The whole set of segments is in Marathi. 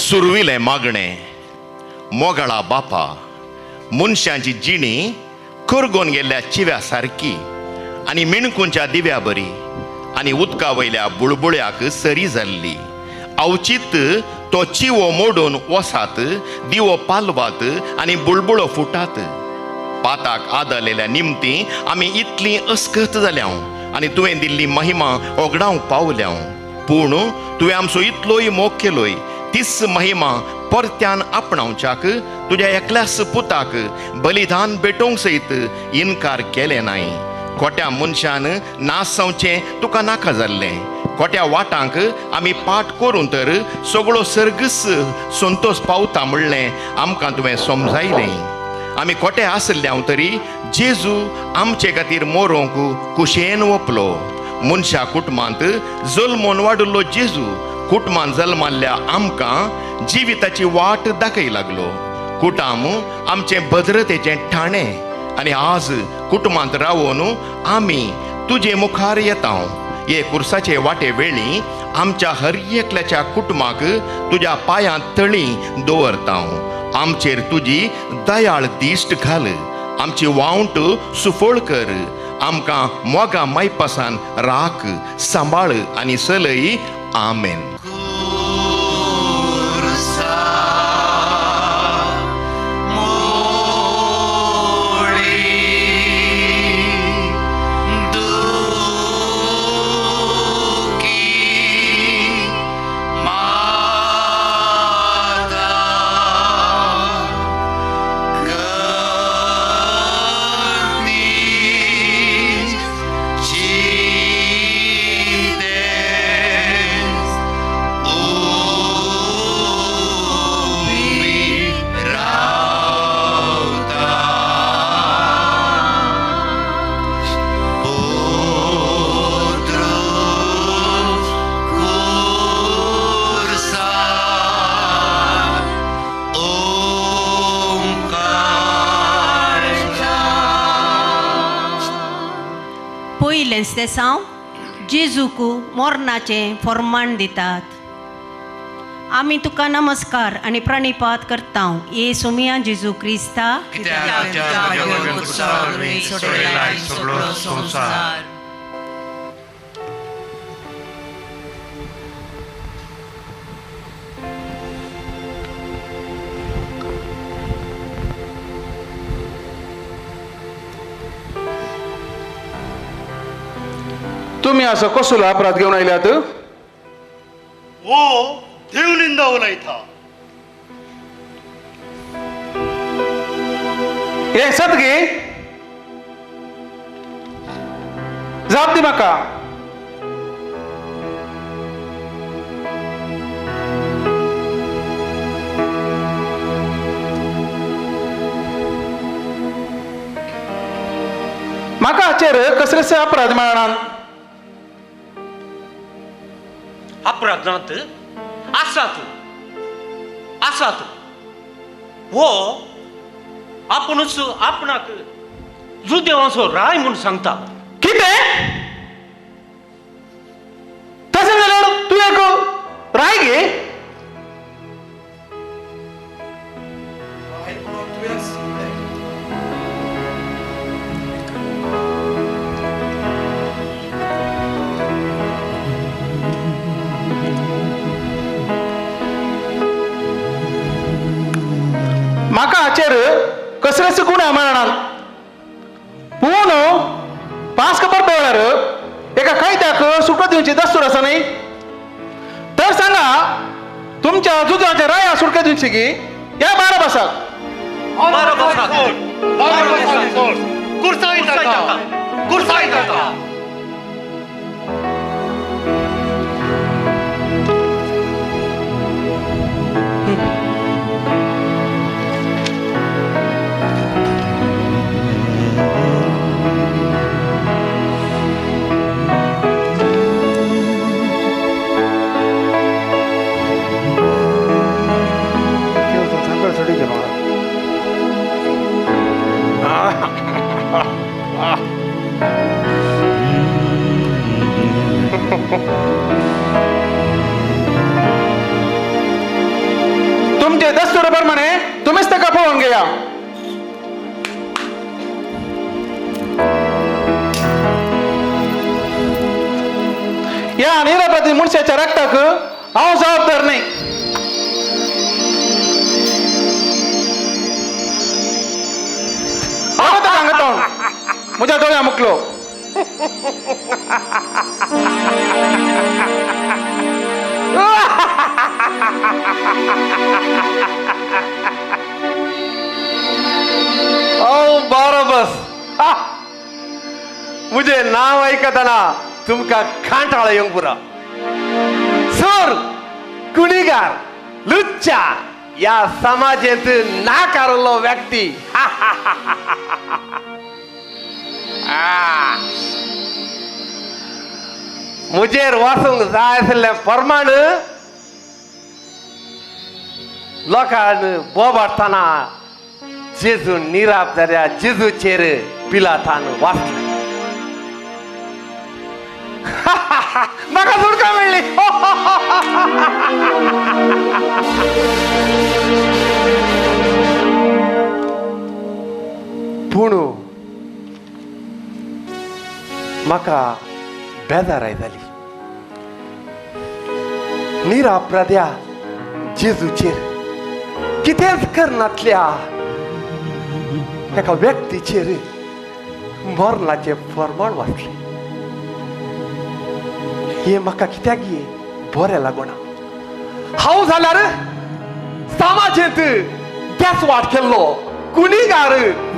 सुरविले मागणे मोगळा बापा मनशांची जिणी करगोन गेल्ल्या चिव्या सारकी आनी मिणकूंच्या दिव्या बरी आनी उदका वयल्या बुळबुळ्याक सरी जाल्ली अवचित तो चिवो मोडून वसात दिवो पालवात आनी बुळबुळो फुटात पाताक आदलेल्या निमती आमी इतली अस्कत जाल्या आनी तुवें दिल्ली महिमा ओगडावंक पावल्या पूण तुवें आमचो इतलोय मोग केलोय तीच महिमा परत्यान आपणावच्याक तुज्या एकल्याच पुताक बलिदान भेटोवंक सयत इन्कार केले नाय खोट्या मनशान नासवचें तुका नाका जाल्लें खोट्या वाटांक आमी पाठ करून तर सगळो सर्गस संतोष पावता म्हणलें आमकां तुवें समजायलें आमी खोटे आसल्यां तरी जेजू आमचे खातीर मोरोंक कुशेन ओपलो मनशा कुटुंबांत जल्मोन वाडुल्लो जेजू कुटुंबांत जल्माल्ल्या आमकां जिविताची वाट दाखय लागलो कुटाम आमचें भद्रतेचें ठाणें आनी आज कुटुंबांत रावून आमी तुजे मुखार येता हे कुर्साचे वाटे वेळी आमच्या हर एकल्याच्या कुटुंबाक तुज्या पांयांत तळी दवरता आमचेर तुजी दयाळ दिश्ट घाल आमची वावंट सुफळ कर आमकां मोगा मायपासान राख सांबाळ आनी सलय आमेन. पयलेंच ते साव जेजूक मोरणाचें फर्माण दितात आमी तुका नमस्कार आनी प्रणिपात करता येसू मिया जेजू क्रिस्ता तुम्ही असं कसलो अपराध घेऊन आयल्यात ओ देवनिंदा उलयता हे सदगी जाप दी म्हाका म्हाका हाचेर कसलेच अपराध मेळना अपराधांत आसात हो आपुणूच आपणाक जुदेवाचो राय म्हूण सांगता कितें तशें जाल्यार तूं एक राय घे म्हाका हाचेर कसलेच गुन्हा मेळनात पूण पास खबर वेळार एका कैद्याक सुटो दिवची दस्तूर आसा न्ही तर सांगा तुमच्या जुजाच्या राया सुटका दिवची की ह्या 12 बसाक तुमचे दस्तुराप्रमाणे तुम्हीच तर पळून गेला. या निरपराधी मनुष्याच्या रक्ताक हांव जबाबदार नाही. हांव तर सांगता म्हज्या दोळ्या मुकलो. बस मुझे नाव ऐकताना तुमका खांटाळा येऊन पुरा. सोर कुणीगार लुच्चा या समाजात नाकारलो व्यक्ती मुजेर वाचूंक जाय आसले प्रमाण लोकांन बोबाडताना जेजू निराप जाल्या जेजूचेर पिलातान वाचले. म्हाका सुटका मेळ्ळी. पूण म्हाका बेजाराय जाली. निरापराध्या जेजूचेर कितेंच करनातल्या एका व्यक्तीचेर मरणाचे फर्माण वाचले. हे म्हाका कित्याक बरें लागना. हांव जाल्यार समाजांत केसवाट केल्लो कुणीगार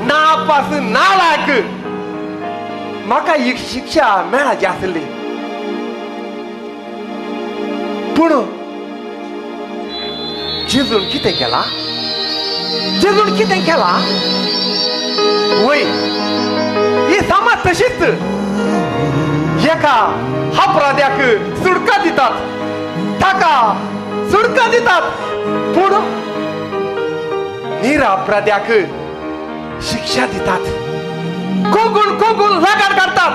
नापास नालायक म्हाका ही शिक्षा मेळाची आसली. पूण जेजून कितें केला? जेजून कितें केला? वय ही समाज तशीच एका अपराध्याक सुटका दितात, ताका सुटका दितात, पूण निरपराध्याक शिक्षा दितात, कोगून कोगून लगाड काढतात.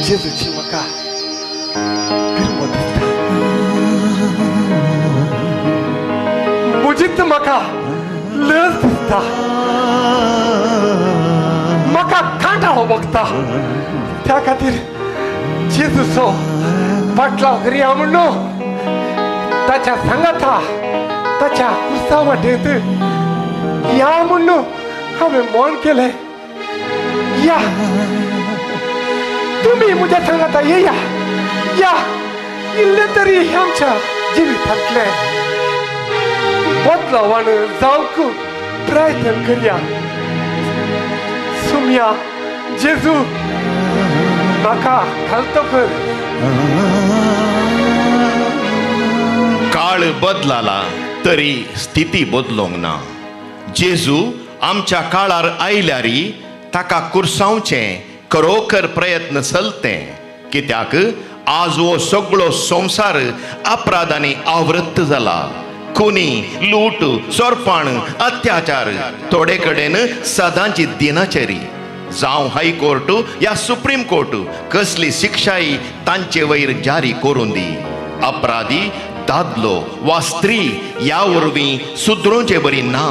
जेजूची म्हाका फिल्म दिसता. मुजीत म्हाका लज दिसता. म्हाका कांटाळो बघता. त्या खातीर जेजूचो पाटलाव करिया म्हणून ताच्या सांगाता ताच्या कुर्सा वाटेत या म्हणून हांवें मन केलें. या तुम्ही म्हज्या सांगाता येया. या इल्ले तरी आमच्या जिवितांतले बदलावान जावंक प्रयत्न करया. सुमया जेजू म्हाका घालतो कर. काळ बदलाला तरी स्थिती बदलोंक ना. जेजू आमच्या काळार आयल्यारी ताका कुरसावचें खरोखर प्रयत्न चलते. कित्याक आज हो सगळो संवसार अपराधांनी आवृत्त जाला. खुनी, लूट, सोरपण, अत्याचार, थोडे कडेन सदांची दिनचरी. जावं हायकोर्ट या सुप्रीम कोर्ट कसली शिक्षाय तांचे वयर जारी करून दी. अपराधी दादलो वा स्त्री या वरवीं सुदरोवचे बरी ना.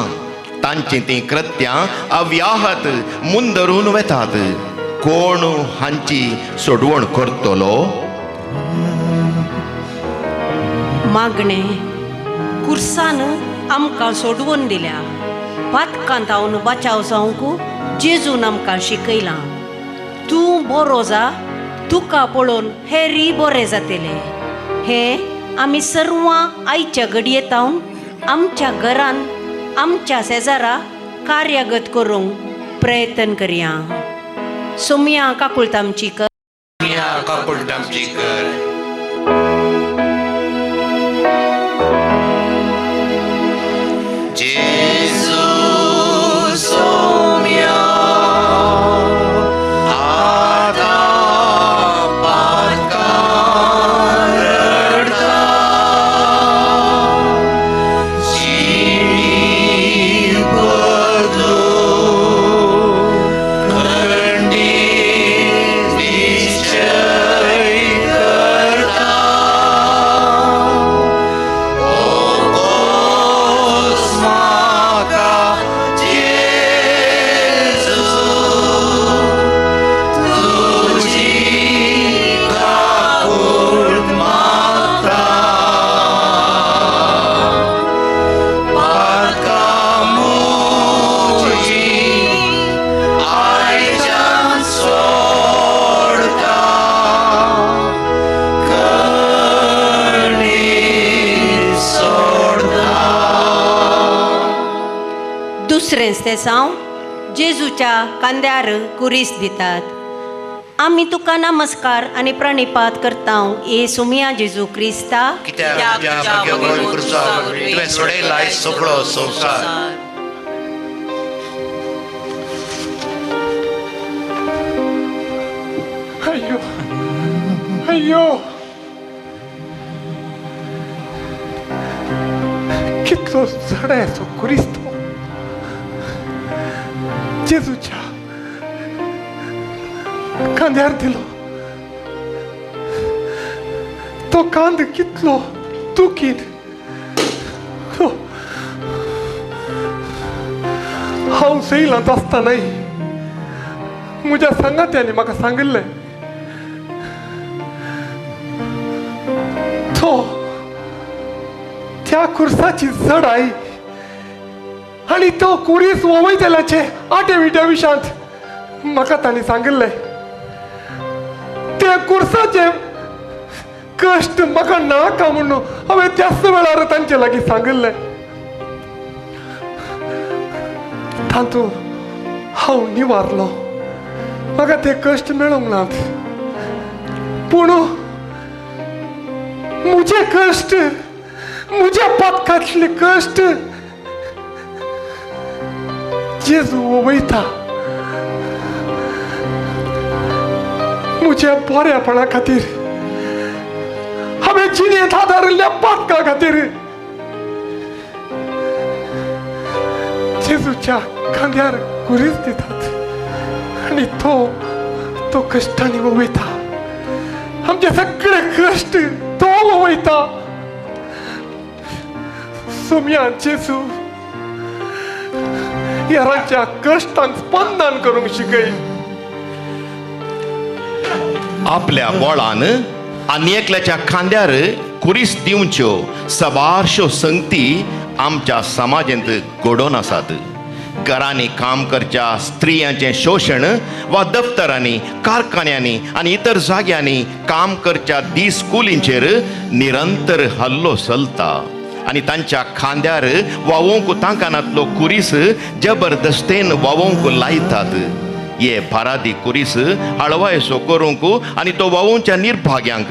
तांची ती कृत्यां अव्याहत मुंदरून वेतात. कोण हांची सोडवण करतलो? मागणे कुर्सान आमकां सोडवून दिल्या. पातकांत हांव बचाव जावंक जेजून आमकां शिकयलां. तूं बरो जा, तुका पळोवन हेरी बरें जातले. हे आमी सर्व आयच्या घडयेतावन आमच्या घरान आमच्या शेजारा कार्यगत करूंक प्रयत्न करया. सोमया काकुळतामचीकर. दुसरेंच ते साव जेजूच्या कांद्यार कुरीस दितात. आमी तुका नमस्कार आनी प्रणिपात करता ये सोमया जेजू क्रिस्ता. तुवें सोडयलाय सगळो संवसार. अय्यो अय्यो कितलो जड आहे तो क्रिस्तो जेजूच्या कांद्यार दिलो. तो कांद कितलो दुखीन. हांव सैलांत आसतानाय म्हज्या सांगात्यांनी म्हाका सांगिल्लें तो त्या कुर्साची जडाई आणि तो कुरीस वयतल्याचे आठव्या विशांत म्हाका तांणी सांगिल्लें त्या कुर्साचे कश्ट म्हाका नाका म्हणून हांवें त्याच वेळार तांचे लागीं सांगिल्लें. तातूंत हांव निवारलो. म्हाका ते कश्ट मेळोंक नात. पूण म्हजे कश्ट म्हज्या पातकांतले कश्ट जेजू वयता म्हज्या बऱ्यापणा खातीर. हांवें जिणेंत आदारिल्ल्या पातका खातीर जेजूच्या खांद्यार कुरीस दितात आनी तो कश्टांनी वयता. आमचे सगळे कश्ट तो वयता. सोमया जेजू यारांच्या कश्टांक स्पंदन करूंक शिकय. आपल्या बोळान आनी एकल्याच्या खांद्यार कुरीस दिवच्यो सबारश्यो संगती आमच्या समाजांत घडोवन आसात. घरांनी काम करच्या स्त्रियांचें शोशण वा दफ्तरांनी कारखान्यांनी आनी इतर जाग्यांनी काम करच्या दीस कुलींचेर निरंतर हल्लो चलता आनी तांच्या खांद्यार वावोवंक तांकानातलो कुरीस जबरदस्तेन वावोवंक लायतात. हे भारादी कुरीस हळवायसो करूंक आनी तो वावोवच्या निर्भाग्यांक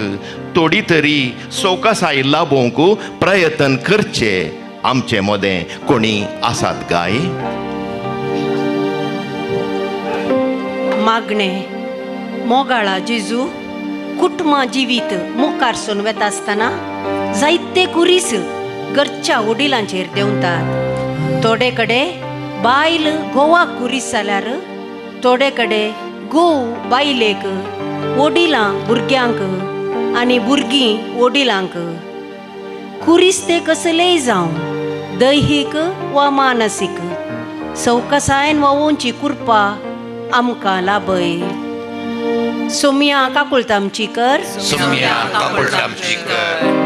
थोडी तरी सवकासाय लाभोवंक प्रयत्न करचे आमचे मदें कोणी आसात काय? मागणे मोगाळा जेजू कुटुंबां जिवीत मुखारसून वेता आसतना जायते कुरीस घरच्या वडिलांचेर देंवतात. थोडे कडेन बायल घोवाक कुरीस जाल्यार थोडे कडेन घोव बायलेक, वडिलां भुरग्यांक आनी भुरगीं वडिलांक. कुरीस ते कसलेय जावं दैहीक वा मानसीक सवकासायेन वावोवची कृपा आमकां लाभय. सोमया काकुळतामचीकर. सोमया काकुळतामचीकर.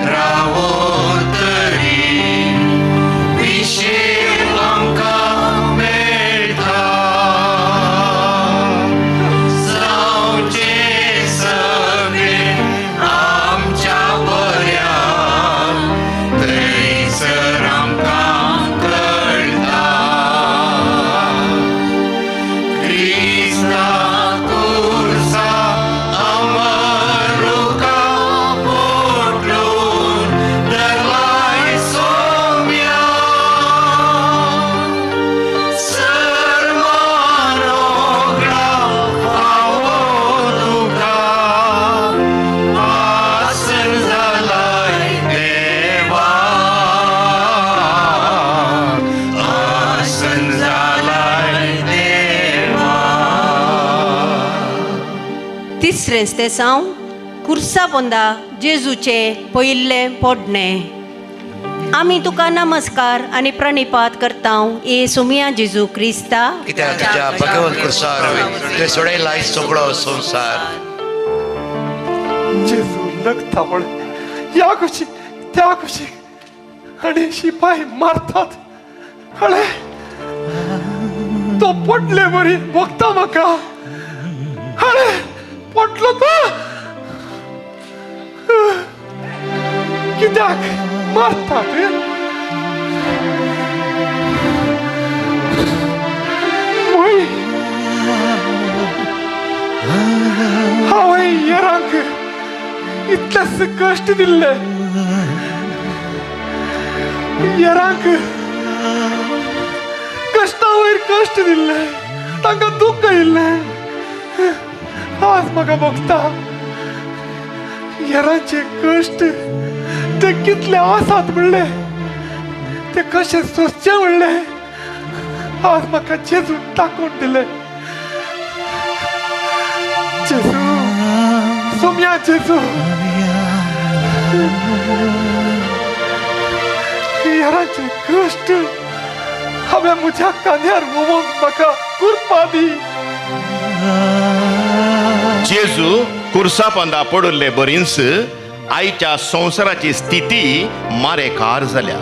रावो तरी विशेष आमकां तिसरेंच ते साव कुर्सा पोंदा जेजूचें पयिल्लें पोडणें. आमी तुका नमस्कार आनी प्रणिपात करता येसू मिया जेजू क्रिस्ता. कित्याक तुज्या भगवंत कुर्सार तुवें सोडयलाय सगळो संवसार. जेजू लगता पण या कुशी त्या कुशी आणि शिपाई मारतात. अरे तो पडले बरी बघता म्हाका. अरे पडलो तो कित्याक मारतात. हांवें येरांक इतलेच कश्ट दिल्ले. येरांक कश्टा वयर कश्ट दिल्ले, तांकां दुख्ख येयल्लें. आज म्हाका भोगता येरांचे कश्ट ते कितले आसात म्हणले, ते कशे सोंसचे म्हणले. आज म्हाका जेजू दाखोवन दिले. जेजू, सोम्या जेजू, येरांचे कश्ट हांवें म्हज्या कांद्यार घुमोवंक म्हाका कृपा दी. जेजू कुर्सा पोंदा पडुल्ले बरींच आयच्या संवसाराची स्थिती मारेकार जाल्या.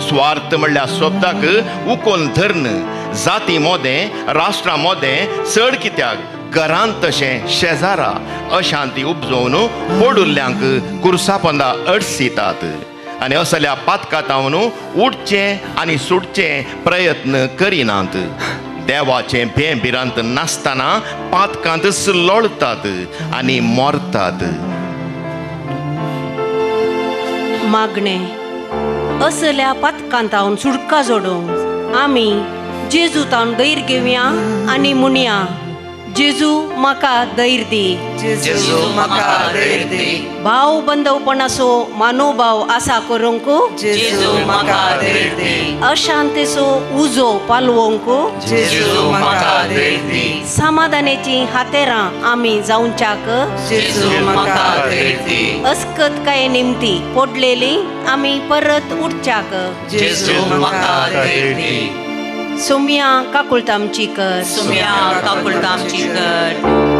स्वार्थ म्हणल्या शब्दाक उखोवन धरन जाती मोदें राष्ट्रां मोदें चड कित्याक घरांत तशें शेजारा अशांती उपजोवन पडुल्ल्यांक कुर्सा पोंदा अडसितात. आनी असल्या पातकातावन उठचें आनी सुटचें प्रयत्न करिनात. देवाचें भेंबिरांत नासतना पातकांतच लोळतात आनी मोरतात. मागणें असल्या पातकांतावन सुडका जोडूंक आमी जेजूतावन धैर्य घेवया आनी म्हणया, जेजू म्हाका धैर्य दी. जेजू म्हाका धैर्य दी. भाव बंदवपणाचो मनोभाव आसा करूंक जेजू म्हाका धैर्य दी. अशांतेचो उजो पालवंक जेजू म्हाका धैर्य दी. समाधानाची हातेरां आमी जावच्याक जेजू म्हाका धैर्य दी. अस्कतकाये निमती पडलेली आमी परत उठच्याक जेजू म्हाका धैर्य दी. सोम्या काकुळतामची कर. सुम्या काकुळतामची कर.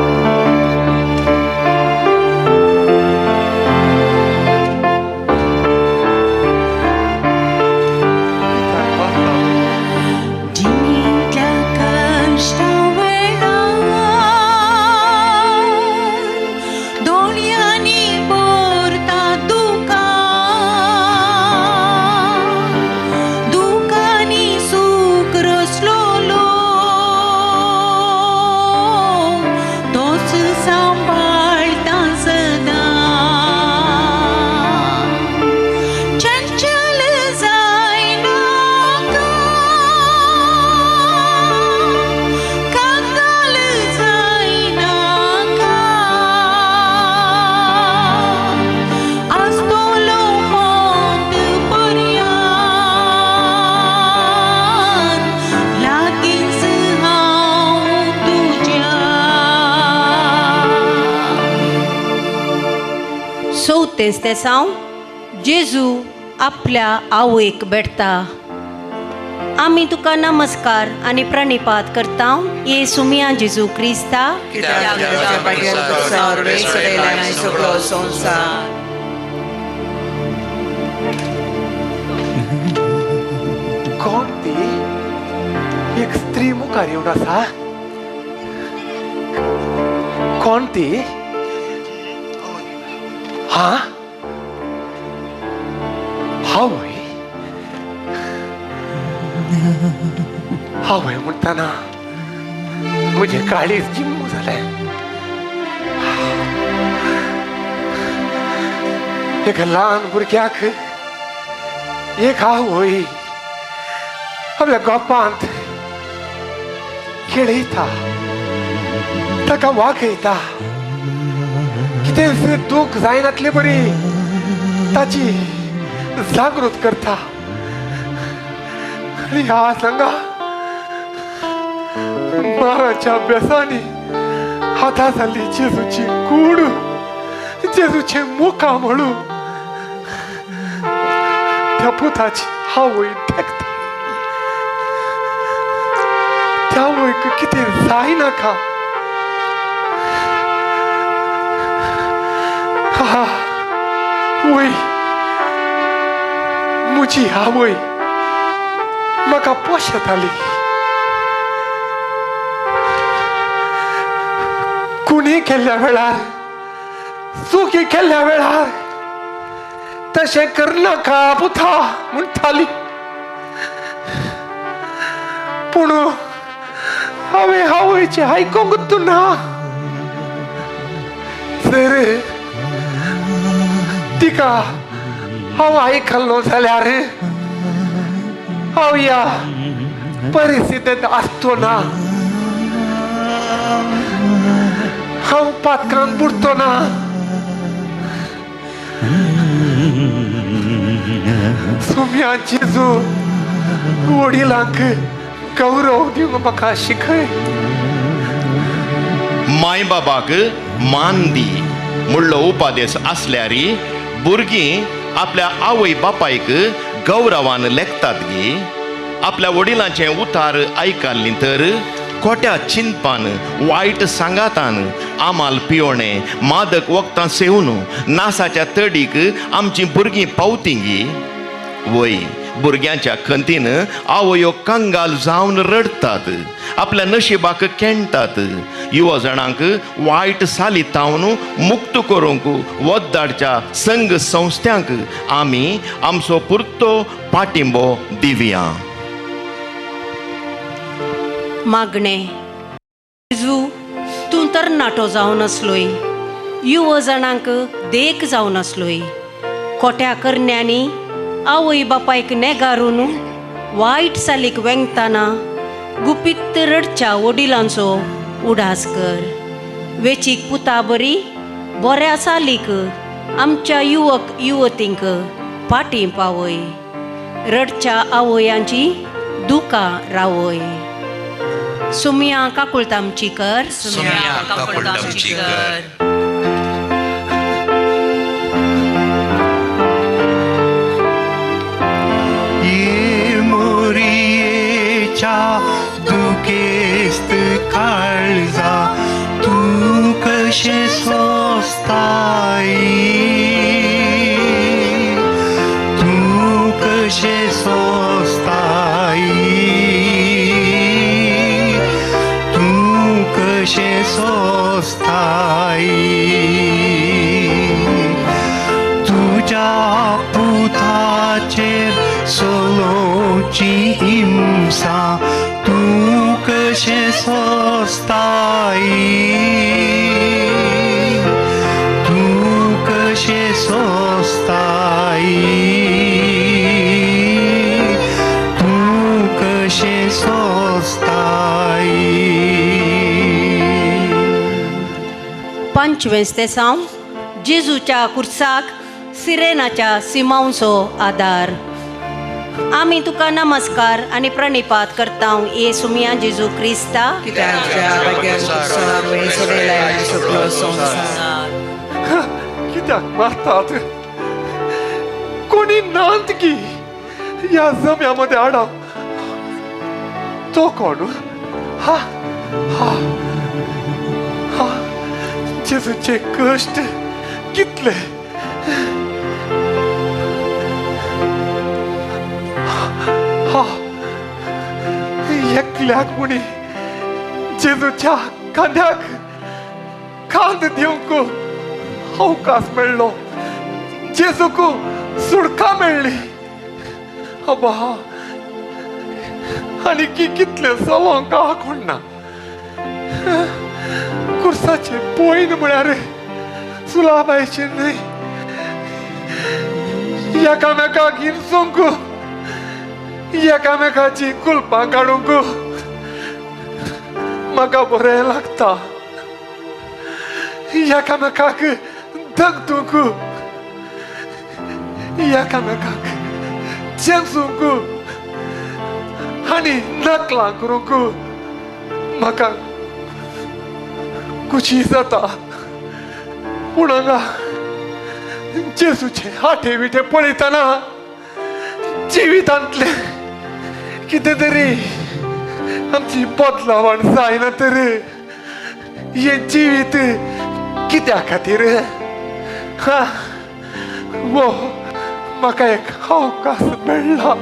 चवथेंच तें साव जेजू आपल्या आवयक भेटता. आमी तुका नमस्कार आनी प्रणिपात करता येसू मिया जेजू क्रिस्ता. कित्याक तुज्या भगवंत कुर्सार तुवें सोडयलाय सगळो संवसार. कोण ती? एक स्त्री मुखार येवन आसा. कोण ती? हा हांवय हांवय म्हणटाना म्हजें काळीज जिम्म जालें. एका ल्हान भुरग्याक एक आवय आपल्या गोपांत खेळयता, ताका वागयता. कितें दूख जायनातली बरी ताची जागृत करता. आणि ह्या सांगा माराच्या अभ्यासानी आता झाली जेजूची कूड, जेजूचे मुका म्हणू त्या पुताची हावय टेकता. त्या वयक किती जायना का. हा वय मुजी आवय म्हाका पोशेताली. कुणी केल्ल्या वेळार, चुकी केल्ल्या वेळार तशें करनाका पुता म्हणटाली. पूण हांवें आवयचें आयकोंकूच ना. जर तिका हांव आयकल्लो जाल्यार हांव ह्या परिस्थितींत आसचो ना. हांव पातकान बुडचो ना. सोम्या जेजू वडिलांक गौरव दिवंक म्हाका शिकय. माय बाबाक मान दी म्हणलो उपादेश आसल्यार भुरगीं आपल्या आवय बापायक गौरवान लेखतात गे. आपल्या वडिलांचें उतार आयकल्लीं तर खोट्या चिंतपान, वायट सांगातान, आमाल पियोणें, मादक वखदां सेवन नासाच्या तडीक आमचीं भुरगीं पावतीं गे. वय भुरग्यांच्या खंतीन आवयो कंगाल जावन रडतात, आपल्या नशिबाक केणटात. युवा जाणांक वायट सालितावन मुक्त करूंक वद्दाडच्या संघ संस्थांक आमी आमचो पुरतो पाठिंबो दिवया. मागणे. जेजू तूं तर नाटो जावन आसलोय, युवा जाणांक देख जावन आसलोय. खोट्या करण्यांनी आवय बापायक नेगारून वायट सालीक वेंगताना गुपीत रडच्या वडिलांचो उडास कर. वेचीक पुता बरी बऱ्या सालीक आमच्या युवक युवतींक फाटीं पावय. रडच्या आवयांची दुकां रावय. सुमिया काकुळतामची कर. सुम्या काकुळतामची कर. दुखेस्त काळजा तू कशे सोंसताय. तू कशे सोंसताय. तू कशे सोंसताय. तुझ्या पुताचेर सोलोची हिंसा तू कशे सोंसताय. तू कशे सोंसताय. तू कशे सोंसताय. 25 सावन जेजूच्या कुर्साक सिरेनाच्या सिमांचो आदार. आमी तुका नमस्कार आनी प्रणिपात करता ये सुमिया जेजू क्रिस्ता. कित्याक मारतात. कोणी नांत की या जम्यामध्ये आडाव. तो कोण. हा हा हा जेजूचे कष्ट कितले. हा एकल्याक मुनी जेजूच्या कांद्याक कांद दिवंक अवकाश मेळ्ळो. जेजूक सुडका मेळ्ळी. अबा आनी कितले चलोंक आखोणना. कुर्साचे पयन म्हळ्यार सुलाबायचे न्हय. एकामेकाक हिंसूंक, एकामेकाची कुलपां काडूंक म्हाका बरें लागता. एकामेकाक धगतूंक, एकामेकाक चेंसूंक आनी नकलां करूंक म्हाका खुशी जाता पूण हांगा जेजूचे हाटे बिटे पळयतना जिवितांतले कितें तरी आमची बदलावण जायना तर हे जिवीत कित्या खातीर हा वो म्हाका एक अवकाश मेळ्ळा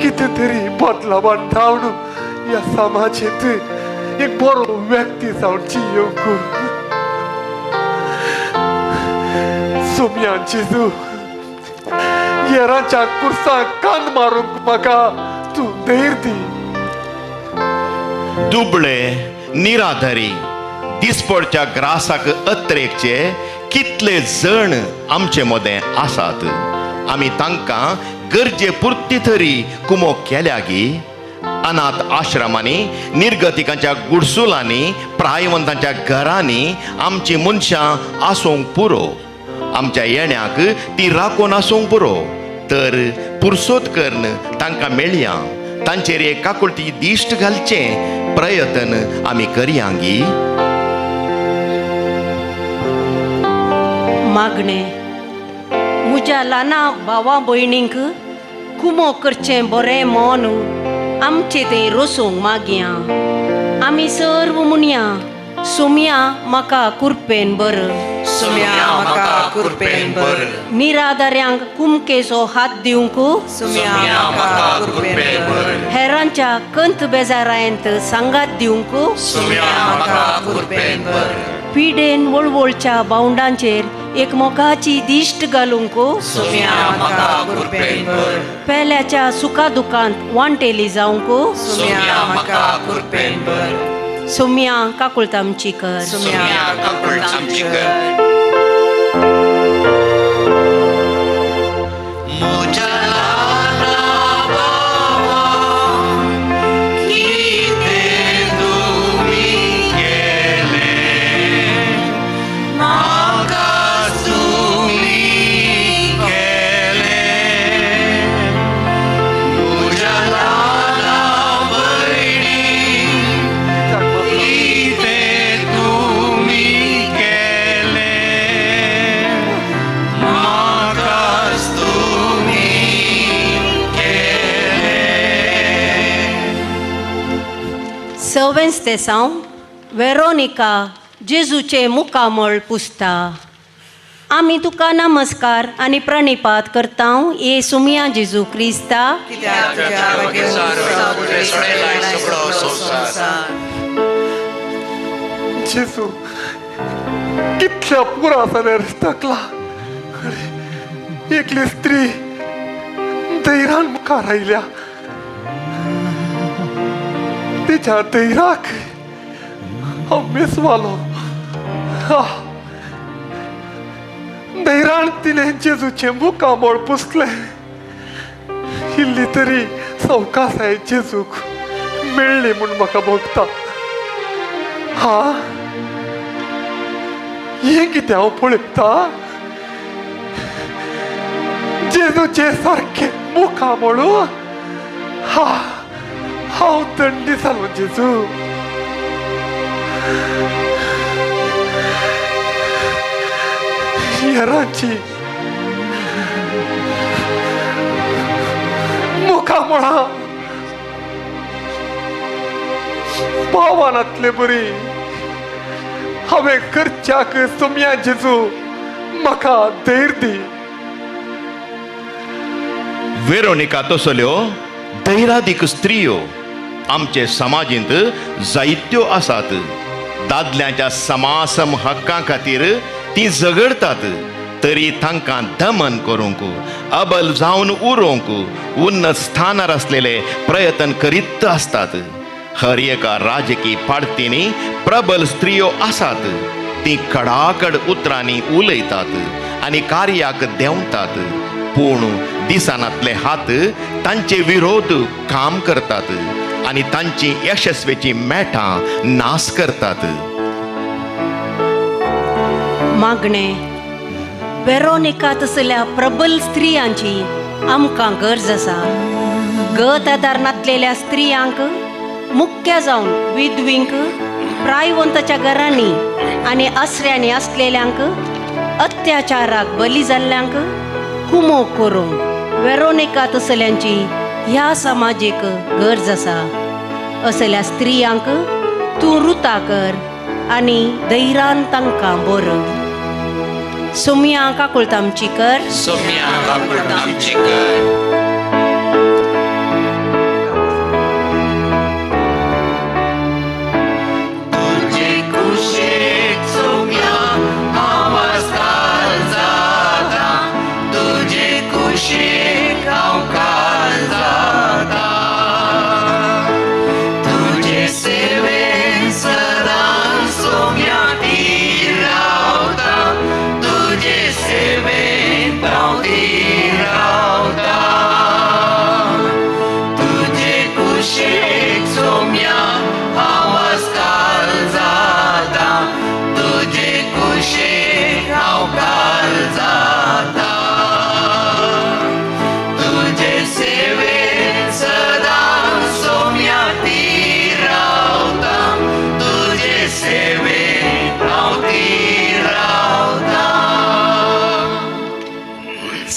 कितें तरी बदलावण जावन ह्या समाजांत एक बरो व्यक्ती जावन जियोंक सोम्या जेजू येराच्या कुर्साक कान मारूंक म्हाका तूं धैर्य दी दुबळे निराधारी दिसपडच्या ग्रासाक अत्रेकचे कितले जण आमचे मदें आसात आमी तांकां गरजे पुरती तरी कुमोक केल्या गी अनाथ आश्रमांनी निर्गतिकांच्या गुडसुलांनी प्रायवंतांच्या घरांनी आमची मनशां आसूंक पुरो आमच्या येण्याक ती राखून आसूंक पुरो तर पुरसोत करून तांकां मेळया तांचेर एक काकुळटी दिश्ट घालचे प्रयत्न आमी करयांगी मागणे म्हज्या ल्हाना भावा भयणींक कुमो करचें बरें मन आमचे थंय रोसूंक मागया आमी सर्व मुनया सोम्या म्हाका कुरपेन बर सोम्या म्हाका कुरपेन बर निराधाऱ्यांक कुमकेचो हात दिवंक सोम्या म्हाका कुरपेन बर हेरांच्या कंत बेजारायंत सांगात दिवंक सोम्या म्हाका कुरपेन बर पिडेन वळवळच्या बावंडांचेर एकमेकाची दिश्ट घालूंक सोम्या म्हाका कुरपेन बर पेल्याच्या सुखा दुखांत वांटेली जावंक सोम्या म्हाका कुरपेन बर सोम्या काकुळतामची कर सोम्या काकुळतामची कर सवेंस तेसांव वेरोनिका जेजूचे मुखामळ पुसता आमी तुका नमस्कार आनी प्रणिपात करता ये सुमिया जेजू क्रिस्ता कित्याक तुज्या वाटेर सोडयलाय सगळो संवसार जेजू कितल्या पुरासाने तकला एकली स्त्री धैर्यान मुखार आयल्या तिच्या धैर्याक हांव मेसवालो धैर्यान तिणें जेजूचे मुखामळ पुसले इल्ली तरी सवकासाय जेजूक मेळ्ळी म्हूण म्हाका भोगता हा हें कितें हांव पळयता जेजूचे सारखे मुखामळ हा हांव दंडी जालो जेजू येराची मुखामळां पावानांतले बरी हांवें करच्याक सोम्या जेजू म्हाका धैर्य दी वेरोनिका तसल्यो धैर्यादीक स्त्रियो आमचे समाजींत जायत्यो आसात दादल्यांच्या समासम हक्कां खातीर ती झगडतात तरी तांकां दमन करूंक अबल जावन उरोवंक उन्नत स्थानार आसलेले प्रयत्न करीत आसतात हर एका राजकी पाडतींनी प्रबल स्त्रियो आसात ती कडाकड उतरांनी उलयतात आनी कार्याक देंवतात पूण दिसानांतले हात तांचे विरोध काम करतात आनी तांची यशस्वेची मेठां नास करतात मागणे वेरोनिका तसल्या प्रबल स्त्रियांची आमकां गरज आसा गत आदार नासलेल्या स्त्रियांक मुख्य जावन विधवींक प्रायवंताच्या घरांनी आनी आसऱ्यांनी असलेल्यांक अत्याचाराक बली जाल्ल्यांक कुमोग करूंक वेरोनिका तसल्यांची ह्या समाजीक गरज आसा. असल्या स्त्रियांक तूं रुता कर आनी धैर्यान तांकां बर. सोमया काकुळतामची कर. सोम्या काकुळतामची कर.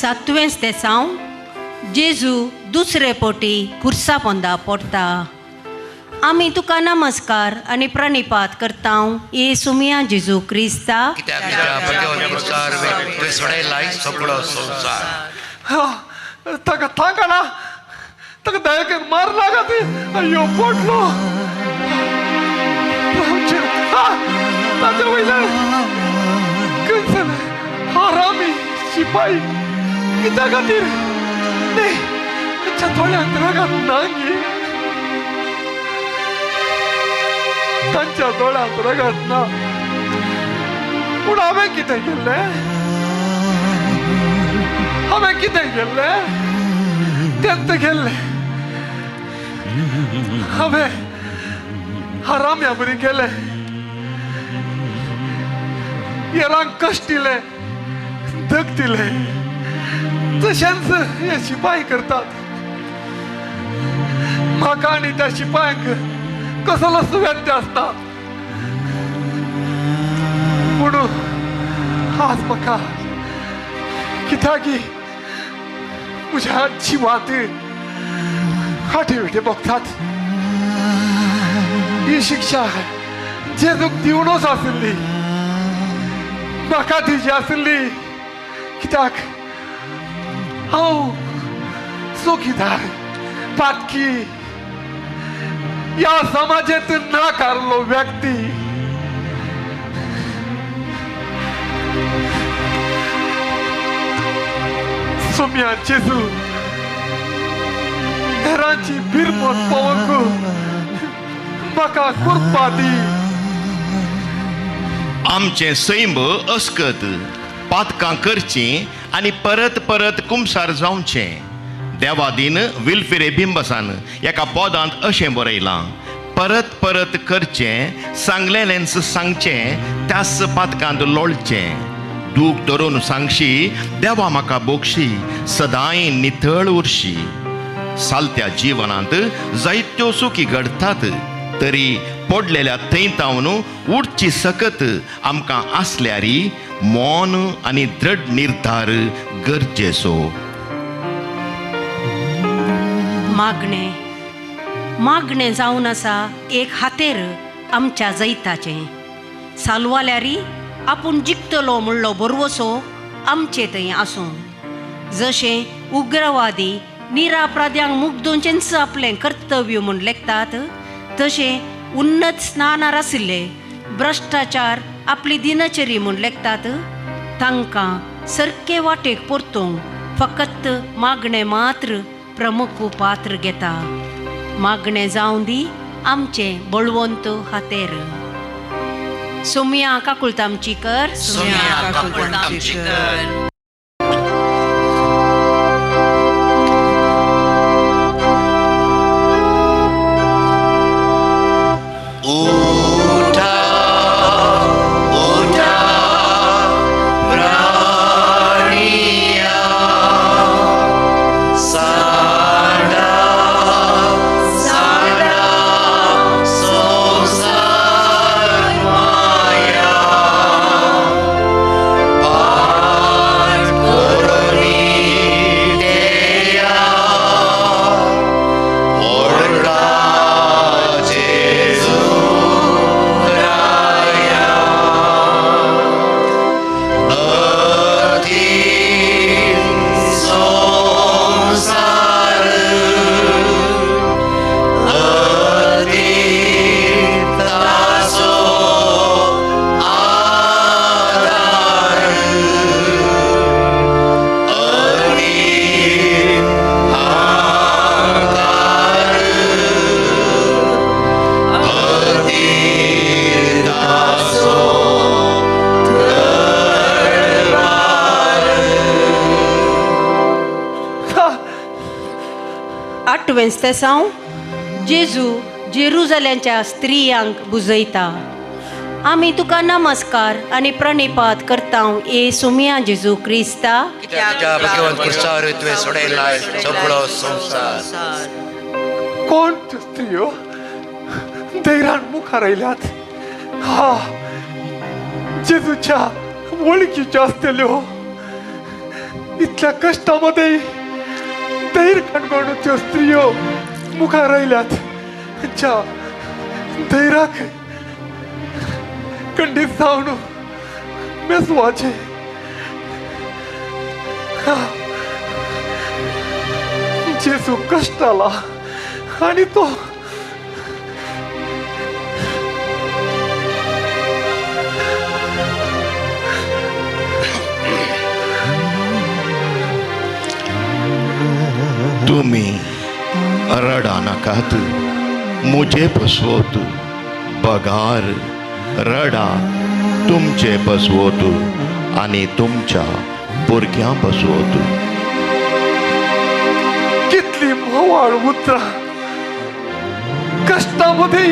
सातवें तेसांव जेजू दुसरे पोटी खुर्सा पोंदा पडटा. आमी तुका नमस्कार आनी प्रणिपात करता येसुमिया जेजू क्रिस्ता. कित्याक तुज्या भाग्यवान खुर्सार तुवें सोडयलाय सगळो संवसार. ताका थांगना ताका दयाकेन मार नाका ती. अय्यो पडलो ताच्या वयल्यान खंयसर हारामी शिपाई कित्या खातीर न्ही ताच्या दोळ्यांत रगत नांगी. तांच्या दोळ्यांत रगत ना पूण हांवें कितें केल्लें तेंत केल्लें. हांवें हाराम्या बरी केलें. येरांक कश्ट दिले धक दिले तशेंच हे शिपाई करतात. म्हाका आनी त्या शिपायांक कसलो सुवेद्य आसता. पूण आज म्हाका कित्याक म्हज्या जिवांत हाटे बघतात. ही शिक्षा जेजूक दिवनूच आसली. म्हाका दिवची आसली कित्याक हांव चौकीदार पातकी ह्या समाजांत नाकारलो व्यक्ती. सोम्या जेजू हेरांची बिरमत पळोवंक म्हाका कृपा दी. आमचें सैम अस्कत पातकां करचीं आनी परत परत कुमसार जावचें. देवादीन विल्फिरे बिंबसान एका पदांत अशें बरयलां. परत परत करचें सांगलेलेंच सांगचें त्याच पातकांत लोळचें. दूख धरून सांगशी देवा म्हाका बोगशी सदांय नितळ उरशी. सालत्या जिवनांत जायत्यो सुखी घडटात तरी पडलेल्या थंयतावन उठची सकत आमकां आसल्यारी मौन आनी दृढ निर्धार गरजेचो. मागणें जावन आसा एक हातेर आमच्या जैताचें. सालवाल्यारी आपूण जिखतलो म्हणलो बरवसो आमचे थंय आसूं. जशें उग्रवादी निरापराध्यांक मुग्धोवचेंच आपलें कर्तव्य म्हूण लेखतात तशें उन्नत स्नानार आशिल्ले भ्रश्टाचार आपली दिनचरी म्हूण लेखतात. तांकां सरके वाटेक परतूंक फकत मागणें मात्र प्रमुख पात्र घेता. मागणें जावं दी आमचें बळवंत हातेर. सोम्या काकुळतामची कर. सोम्या काकुळतामची कर. वेंस्तेसांव जेजू जेरुजलेमच्या स्त्रियांक बुजयता. आमी तुका नमस्कार आनी प्रणिपात करता ए सुमिया जेजू क्रिस्ता. तुज्या भाग्यवान कुर्सार तुवें सोडयलाय सगळो संवसार. कोण त्यो स्त्रियो धैर्यान मुखार आयल्यात? हा, जेजूच्या वळखीच्यो आसतल्यो. इतल्या कश्टामध्ये धैर्य काणकोण त्यो स्त्रियो मुखार आयल्यात. ज्या धैर्याक खंडीत जावन मेजवाचे. जेजू कष्टाला आणि तो तुम्ही रडा नाकात, मुझे बसवत बगार रडा तुमचे बसवत आणि तुमच्या भुरग्यां बसवत. कितली मोवाळ उतरा कष्टामध्ये.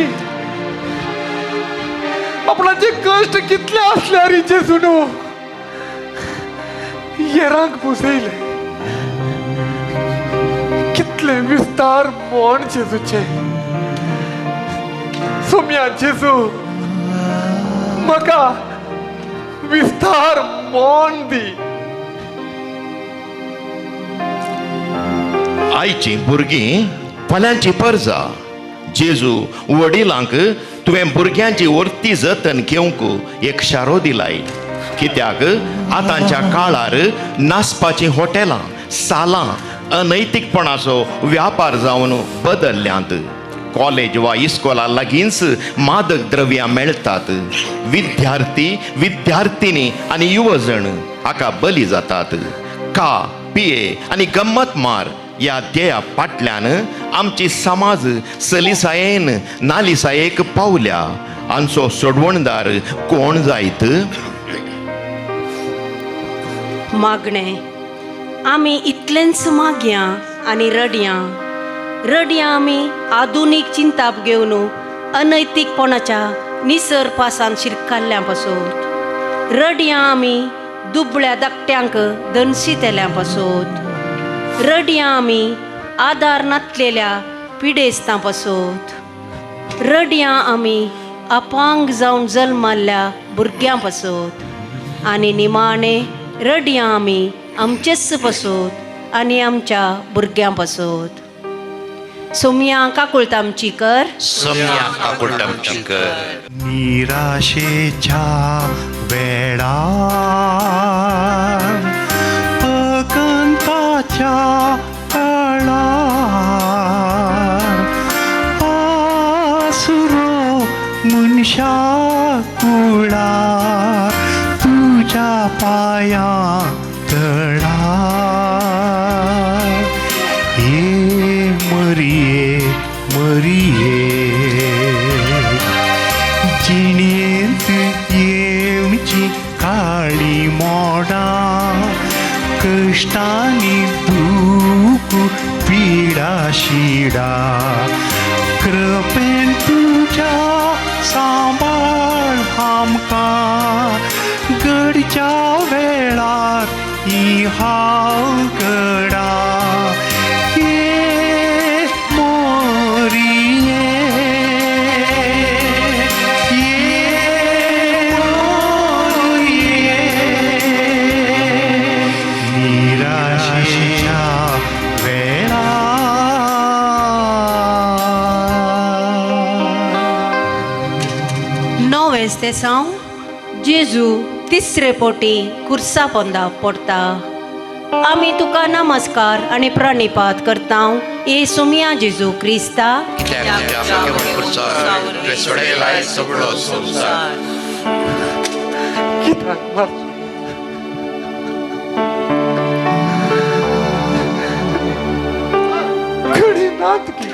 आपणाचे कष्ट कितले असल्यारी जेजून येरांक बुजयले. कितले विस्तार मोन जेजूचे. सोम्या जेजू म्हाका विस्तार मोन दी. आयची भुरगीं फाल्यांची परजा. जेजू वडिलांक तुवें भुरग्यांची वर्ती जतन घेवंक एक शारो दिलाय. कित्याक आतांच्या काळार नाचपाची हॉटेलां सालां अनैतीकपणाचो व्यापार जावन बदल्ल्यांत. कॉलेज वा इस्कोला लागींच मादक द्रव्यां मेळटात. विद्यार्थी विद्यार्थिनी आनी युवजण हाका बली जातात. खा पिये आनी गम्मत मार ह्या ध्येया फाटल्यान आमची समाज सलिसायेन नालिसायेक पावल्या. हांचो सोडवणदार कोण जायत? मागणे आमी इतलेंच मागया आनी रडया आमी आधुनीक चिंताप घेवन अनैतीकपणाच्या निसर पासान शिरकाल्ल्या पासत. रडया आमी दुबळ्या धाकट्यांक दनशितेल्या पासत. रडया आमी आदार नातलेल्या पिडेस्तां पासत. रडया आमी अपांग जावन जल्माल्ल्या भुरग्यां पासत. आनी निमाणे रडया आमी आमचेच पासत आनी आमच्या भुरग्यां पासत. सोम्या काकुळतामची कर. सोम्या काकुळतामची कर. निराशेच्या वेळार अगंताच्या काळार आसुरो मनशा कुळार तुझ्या पाया तळार हे मरिये जिणेंत येवची काळी मोडां कश्टांनी दूख पिडा शिडा कृपेन तुझ्या सांबाळ आमकां घडच्या वेळार ही हांव घडा. वेंस्तेसांव जेजू तिसरे पोटी कुर्सा पोंदा पडटा. आमी तुका नमस्कार आनी प्रणिपात करता ए सुमिया जेजू क्रिस्ता. कित्याक तुज्या भाग्यवान कुर्सार तुवें सोडयलाय सगळो संवसार. कित्याक मारचो घडी नात की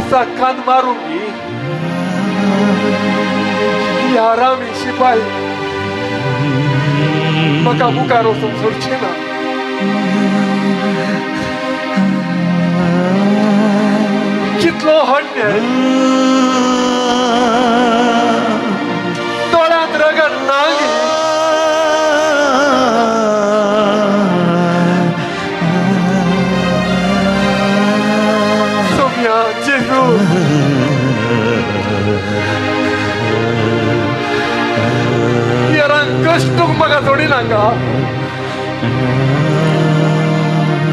मासा कान मारून घे या रामी शिपाई म्हाका मुखार वचून सोडची ना कितलो अन्याय दोळ्यांत रगत नांगी सोम्या जेजू यारांक कष्टूक म्हाका सोडी नाका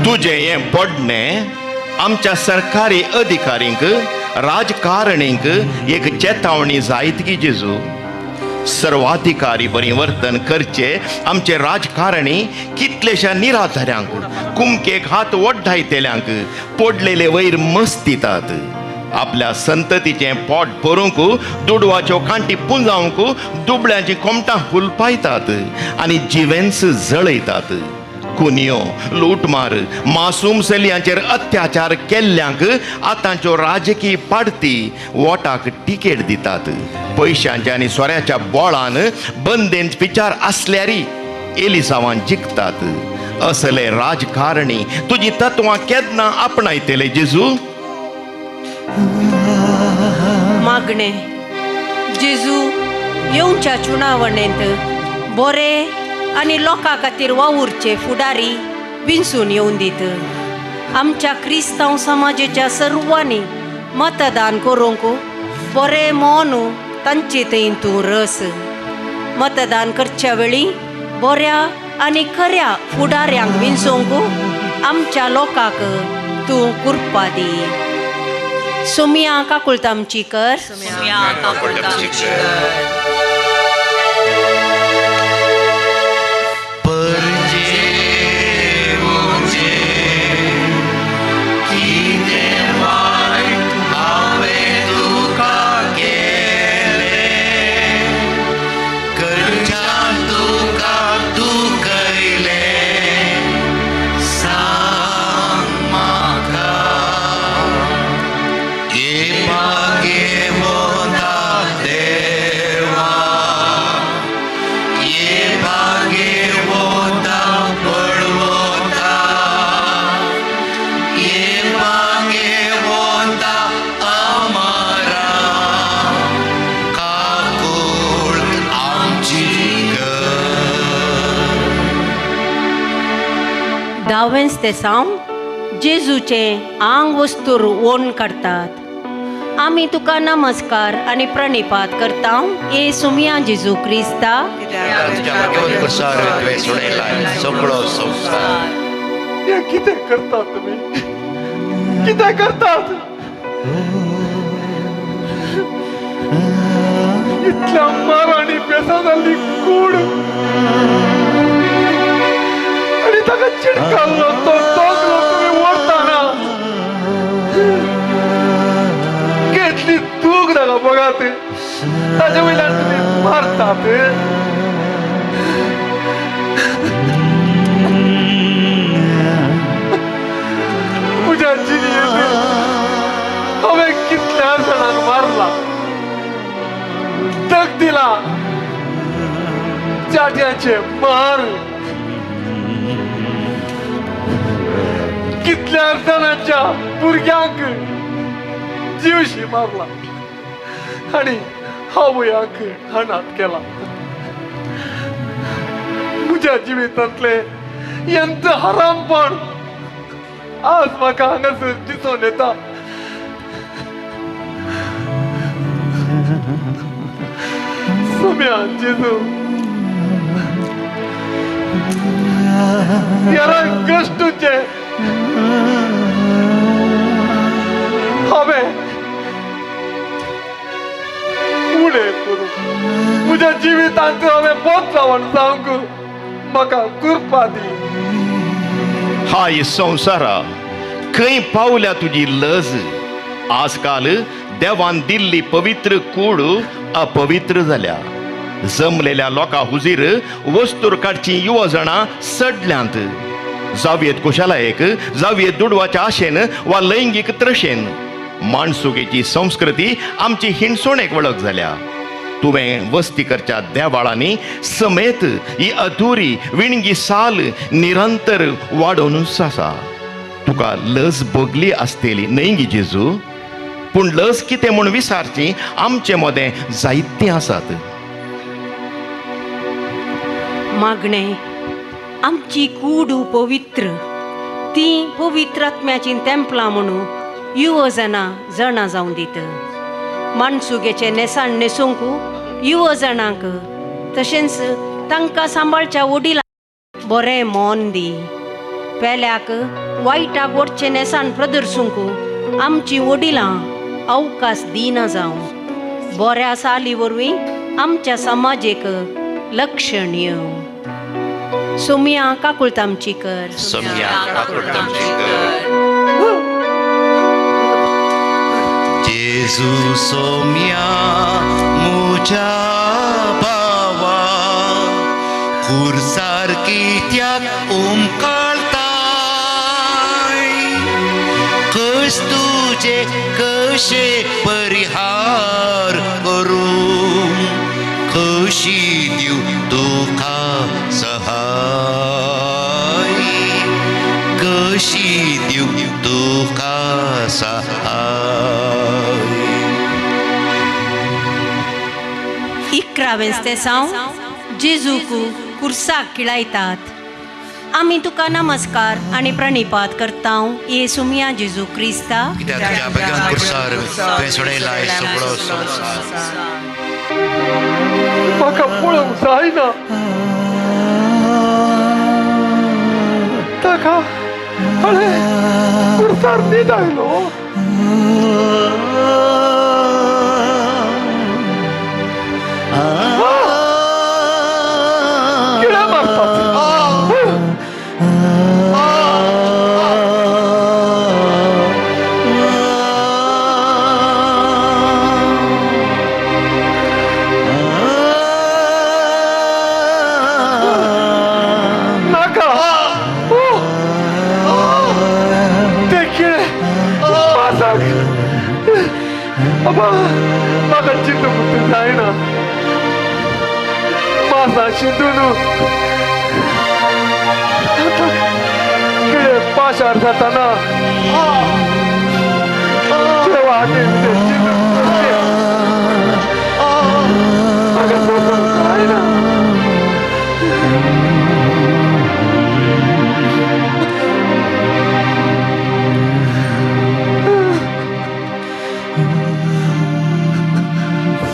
तुझे हे पडणे आमच्या सरकारी अधिकारींक राजकारणींक एक चेतावणी जायत की जेजू सर्वाधिकारी बरी वर्तन करचे आमचे राजकारणी कितलेशा निराधाऱ्यांक कुमकेक हात ओड्डायतेल्यांक पडलेले वयर मस्तितात आपल्या संततीचे पोट भरूंक दुडवाच्यो कांटी पुंजावंक दुबळ्यांची कोमटां हुलपायतात आनी जिवेन्स जळयतात कुनियो लूटमार मासूम चलयांचेर अत्याचार केल्ल्यांक आतांच्यो राजकीय पाडती वोटाक तिकेट दितात पयशांच्या आनी सोऱ्याच्या बोळान बंदेंत विचार आसल्यारी एलिसांवान जिखतात असले राजकारणी तुजी तत्वां केन्ना आपणायतले जेजू मागणे जेजू येवच्या चुनावणेंत बरे आनी लोकां खातीर वावुरचे फुडारी विंचून येवन दीत आमच्या क्रिस्तांव समाजाच्या सर्वांनी मतदान करूंक बरे मोन तांचे थंय तूं रस मतदान करच्या वेळी बऱ्या आनी खऱ्या फुडाऱ्यांक विंचोवंक आमच्या लोकांक तूं कृपा दी सोमिया काकुळतामची कर दावेंस ते सावन जेजूचे आंग वस्तूर ओन करतात आमी तुका नमस्कार आनी प्रणिपात करता ए सुमिया जेजू क्रिस्ता सगळो संसार हे कितें करतात तुमी कितें करतात इतल्या मारांनी बेसा जाल्ली कूड आनी ताका चिडकाल्लो तो दोगलो तुमी व्हरताना कितली दूख जागा बघात ताच्या वयल्यान तुमी मारतात म्हज्या जिणेंत हांवें कितल्या जाणांक मारला तक दिला चाट्याचे मार कितल्या जाणांच्या भुरग्यांक जीवशी मारला आणि आवयांक अनाथ केला म्हज्या जिवितांतले यंत हरामपण आज म्हाका हांगासर दिसून येता सुम्या जेजू यारा कष्टचे हांवें फुडें करूं म्हज्या जिवितांत हांवें बोत लावून जावंक म्हाका कृपा दी हाय संवसारा खंय पावल्या तुजी लज आजकाल देवान दिल्ली पवित्र कूड अपवित्र जाल्या जमलेल्या लोकां हुजीर वस्तूर काडची युवजणां सडल्यांत जावयेत कुशालायेक जावयेत दुडवाच्या आशेन वा लैंगीक त्रशेन माणसुगेची संस्कृती आमची हिणसोणेक वळख जाल्या. तुवें वस्तीकरच्या देवाळांनी समेत ही अधुरी विणगी साल निरंतर वाडोवनूच आसा. तुका लस भोगली आसतली न्हय गी जेजू, पूण लस कितें म्हूण विचारची आमचे मदें जायतीं आसात. मागणे आमची कूड पवित्र, ती पवित्र आत्म्याची तेंपलां म्हणून युवजनां जणां जावन दित. माणसुगेचे नेसाण न्हेसूंक युवजणांक तशेंच तांकां सांबाळच्या वडिलांक बरें मोन दी. पेल्याक वायटाक वडचें नेसाण प्रदर्शूंक आमची वडिलां अवकाश दिना जावं. बऱ्या साली वरवीं आमच्या समाजेक लक्षणीय. सोमया काकुळतामचीकर. सोम्या काकुळतामचीकर. जेजू सोम्या मुझ्या भावा, खुर्सार कित्याक उमकळताय, कस तुझे कशे परिहार करूं, कशी दिव तुका सहाय, कशी दिव तुका सहाय. 11वें तेसांव जेजूक कुर्साक किळायतात. आमी तुका नमस्कार आनी प्रणिपात करता ये सुमिया जेजू क्रिस्ता. कित्याक तुज्या बेगान खुर्सार तुवें सोडयलाय सगळो संवसार. म्हाका पळोवंक जायना, ताका कुर्सार न्हिदायलो. किळ्या मारतात. नाका. ते किळे माझाक म्हाका चिंतूंक जायना. माझा चिंतून किळे पाशार जाताना तेव्हा म्हाका सोदूंक जायना.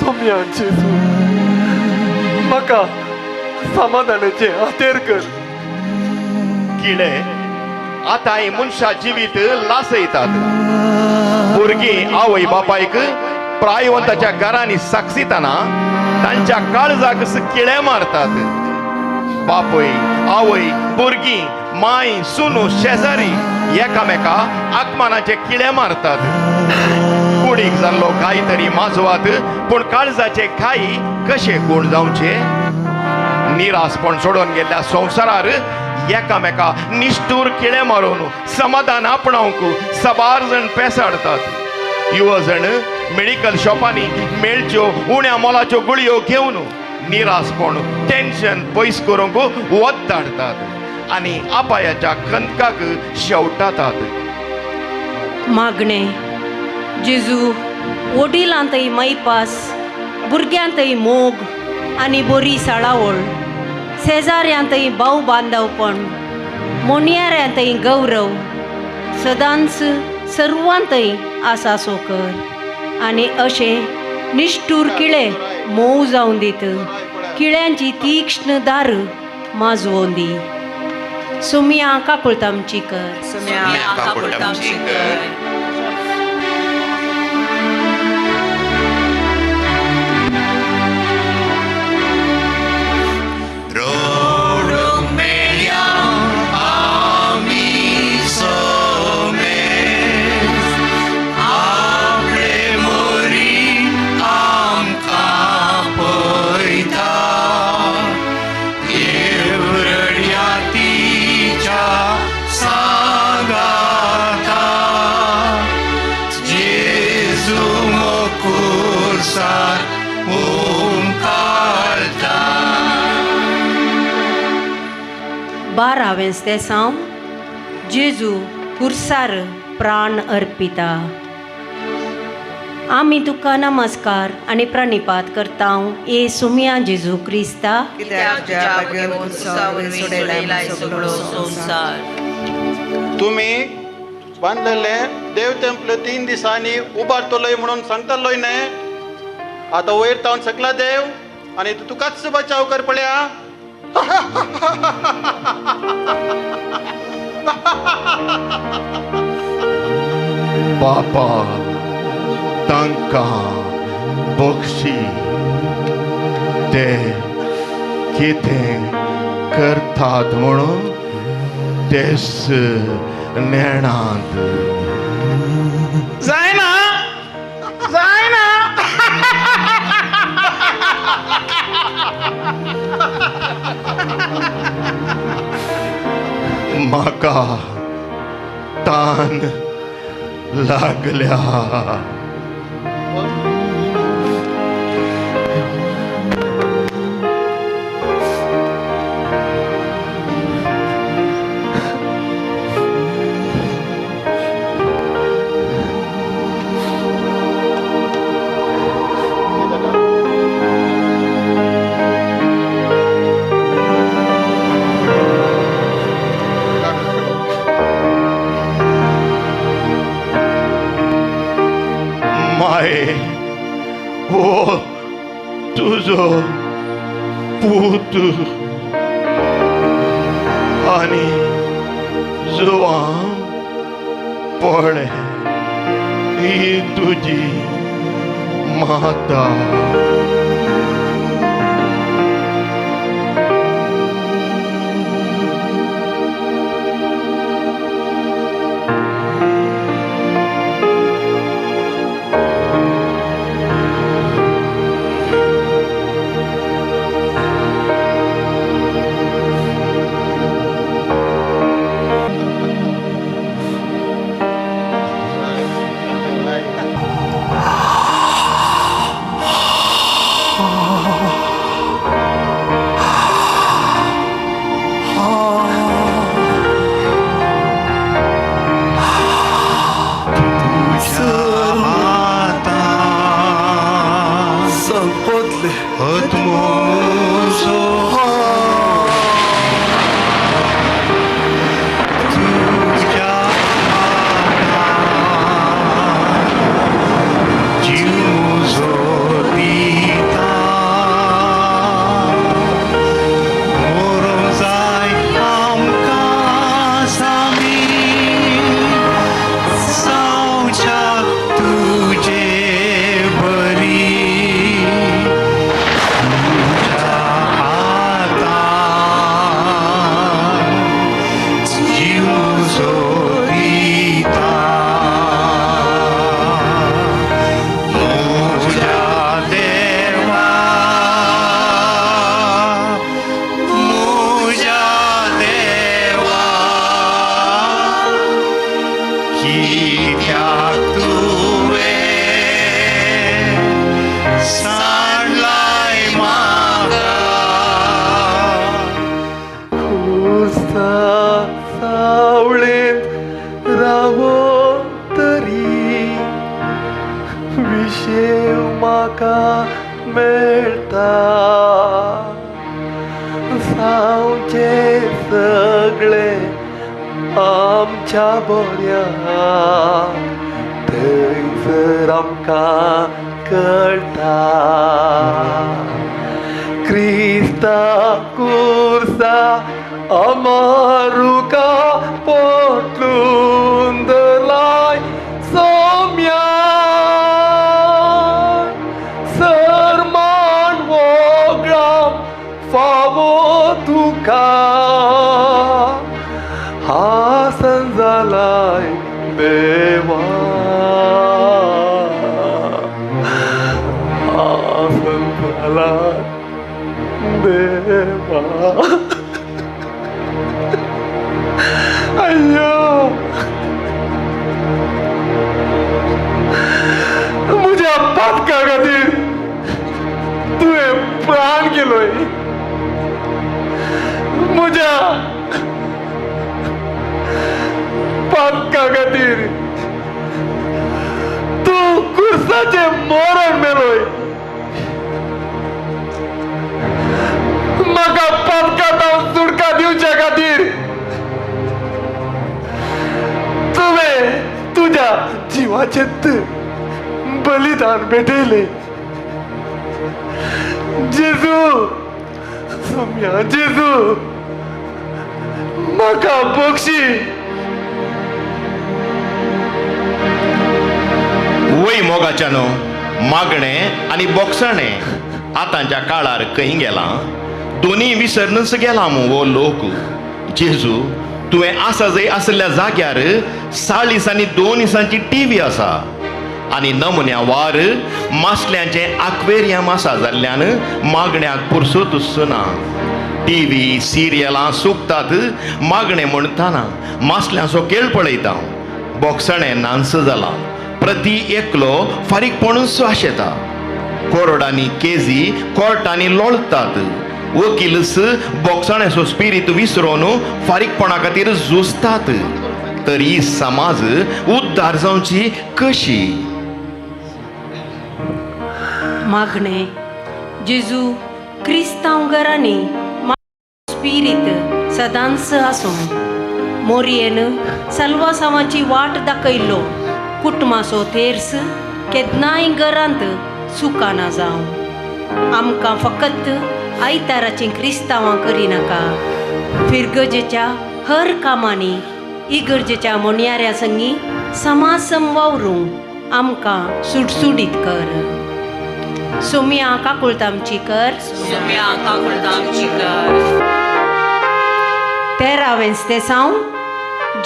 सोम्या जेजू, म्हाका समाधानाचे हातेर कर. किडे आता ही मनशा जिवीत लासयतात. भुरगीं आवय बापायक प्रायवंताच्या घरांनी साक्षीताना तांच्या काळजाक किळे मारतात. बापय आवय भुरगीं माय सुनू शेजारी एकामेका आत्मानाचे किळे मारतात. कुडीक जाल्लो घाई तरी माजवात, पूण काळजाचे घाई कशे गूण जावचे. निरासपण सोडून गेल्ल्या संवसारार एकामेका निष्ठूर किळे मारून समाधान आपणावंक सबार जण पेसाडतात. युवजण मेडिकल शॉपांनी मेळच्यो उण्या मोलाच्यो गुळयो घेवन निरासपण टेन्शन पयस करूंक वताडतात आनी आपायाच्या खंतकाक शेवटातात. मागणे जेजू, वडिलांतय मैपास, भुरग्यांतय मोग आनी बरी साळावळ, शेजाऱ्यांतय भाव बांदवपण, मोणयाऱ्यांतय गौरव, सदांच सर्वांतय आसासो कर. आनी अशें निष्ठूर किळे मोव जावन दित. किळ्यांची तीक्ष्ण दार माजवून दी. सुमिया काकुळतामचीकर. सोम्या काकुळतामचीकर. सांगाता ओंकारता 12वें स्तेसांव जेजू कुर्सार प्राण अर्पिता. आमी तुका नमस्कार आनी प्रणिपात करता ए सुम्या जेजू क्रिस्ता. कित्याक तुज्या बागेन कुर्सावयर सोडयला सगळो संसार. तुम्ही बांधलेले देव टेंपल 3 दिसांनी उबारतलोय म्हणून सांगतलोय न्ही. आता वयर तावन सकला देव आणि तुकाच बचाव कर पळया. बापा तांकां बक्षी ते कितें करतात म्हणून तेच नेणात. जायना जायना. म्हाका तान लागल्या. माये हो तुझो पूत आणि जुवा पळे ही तुझी माता. सगळे आमच्या बऱ्या थंयसर आमकां कळटा क्रिस्ता कुर्सा अमारुका पोटलून दलाय सोम्या सरमान वोगळाम फावो तुका हासन जालाय देवा हासन जालाय देवा अय्यो मुझे पातका खातीर मेलोय म्हज्या पापका खातीर तूं कुर्साचे मरण मेलोय म्हाका पापकांत सुटका दिवच्या खातीर तुवें तुझ्या जिवाचे बलिदान भेटयले जेजू सोम्या जेजू म्हाका बक्षी वय मोगाच्यानो मागणे आणि बोगसणे आतांच्या काळार खंय गेला दोन्ही विसरनच गेला वो लोक जेजू तुवें आसा जंय असल्या जाग्यार 6 दिसांनी 2 दिसांची टीव्ही आसा आणि नमुन्या वार मासल्यांचे आक्वेरियम आसा जाल्ल्यान मागण्याक पुरसोतूच ना टीव्ही सिरियलां सुकतात मागणे म्हणटाना मासल्यांचो खेळ पळयता बोगसणे नांस जाला प्रती एकलो फारीकपणूच आशेता कोर्टांनी केजी कोर्टांनी लोळतात वकीलच बोगसण्याचो स्पिरीट विसरून फारीकपणा खातीर झुजतात तर ही समाज उद्धार जावची कशी मागणे जेजू क्रिस्तांव घरांनी स्पिरीट सदांच आसूं मोरयेन सल्वासावाची वाट दाखयल्लो कुटुंबाचो तेर्स केन्नाय घरांत सुखाना जावं आमकां फकत आयताराची क्रिस्तांवां करिनाका फिरगजेच्या हर कामांनी इगर्जेच्या मोणयाऱ्या संगी समाज संवावरूंक आमकां सुटसुडीत कर सोम्या काकुळतामची कर 13वें तेसांव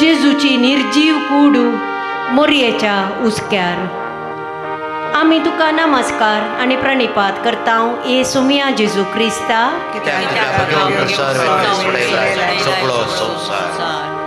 जेजूची निर्जीव कूड मोरयेच्या उस्क्यार आमी तुका नमस्कार आणि प्रणिपात करता ए सोम्या जेजू क्रिस्ता सगळो संसार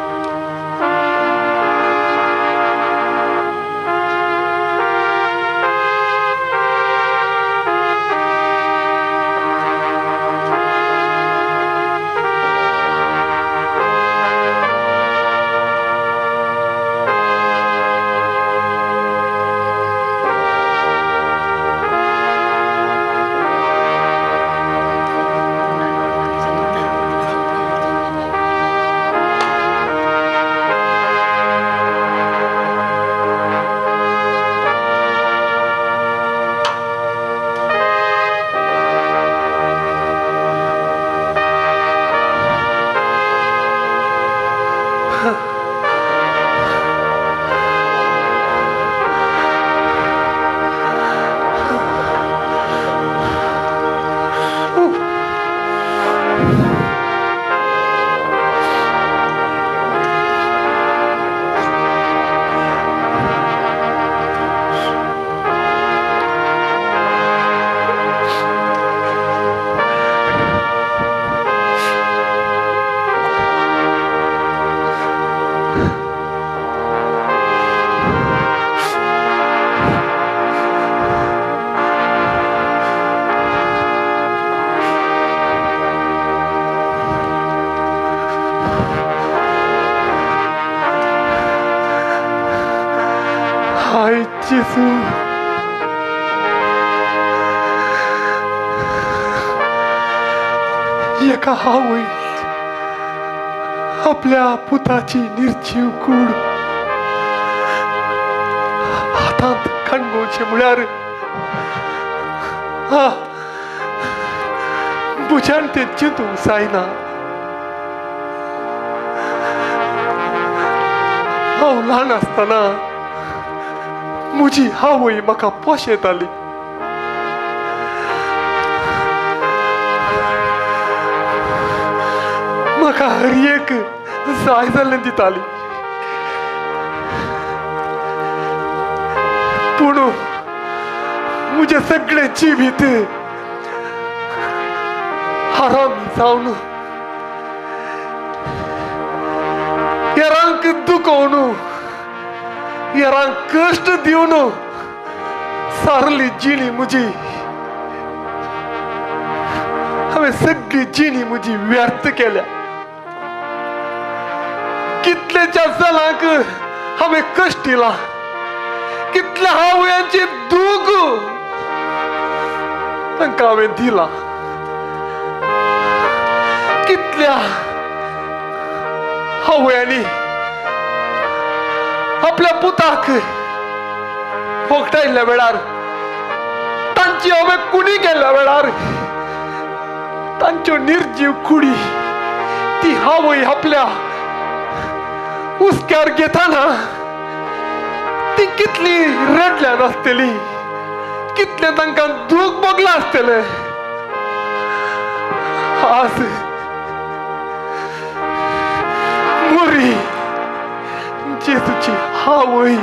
हाय जेजू एका हावळीत आपल्या पुताची निर्जीव कूड हातांत खणगोचे म्हळ्यार बुजान ते चिंतूंक जायना हांव ल्हान आसतना म्हजी आवय म्हाका पोशेताली म्हाका हर एक जाय जाल्लें दिताली पूण म्हजें सगळें जिवीत हरामी जावन हेरांक दुखोवन हेरांक कश्ट दिवन सारली जिणी म्हजी सगळी जिणी म्हजी व्यर्थ केल्या. कितलेच्या जनांक हांवें कश्ट दिला, कितल्या हांवेंचे दूख तांकां हांवें दिला, कितल्या हांवेंनी आपल्या पुताक फोगटायल्ल्या वेळार, तांची हांवें कुणी केल्ल्या वेळार तांच्यो निर्जीव कुडी ती हांवय आपल्या उस्क्यार घेताना ती कितली रडल्या नासतली, कितले तांकां दूख भोगला आसतले. आज मोरी जेजूची हावय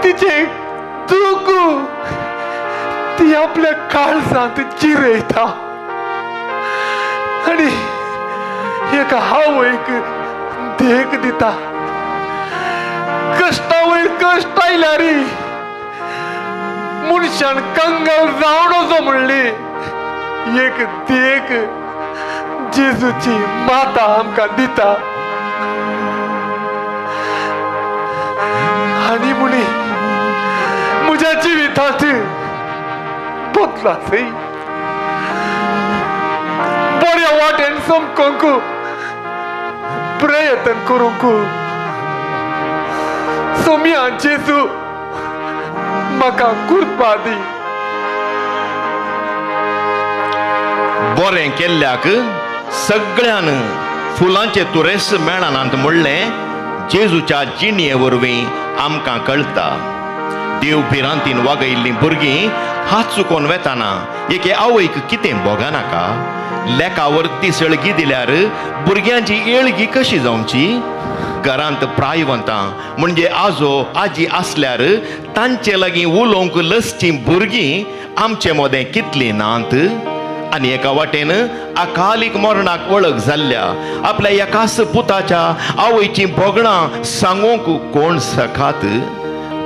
तिचे दूख ती आपल्या काळजांत जिरयता आणि एका हावयक देख दिता. कष्टा वयर कष्ट आयल्यार मनशान कंगाल जावन वचो म्हणली एक देख जेजूची माता आमकां दिता. आनी मुनी म्हज्या जिवितांत बदलाचय बऱ्या वाटेन समकोंक प्रयत्न करूंक सोम्या जेजू म्हाका कृपा दी. बरें केल्ल्याक सगळ्यान फुलांचे तुरेस मेळनात म्हणलें जेजूच्या जिणये वरवीं आमकां कळटा. देव भिरांतीन वागयल्लीं भुरगीं हात चुकोवन वेताना एके आवयक कितें भोगनाका. लेकावर तिसळगी दिल्यार भुरग्यांची येळगी कशी जावची. घरांत प्रायवंतां म्हणजे आजो आजी आसल्यार तांचे लागीं उलोवंक लसचीं भुरगीं आमचे मोदें कितलीं नात. आनी एका वाटेन अकालीक मरणाक वळख जाल्ल्या आपल्या एकाच पुताच्या आवयचीं भोगणां सांगूंक कोण सखात.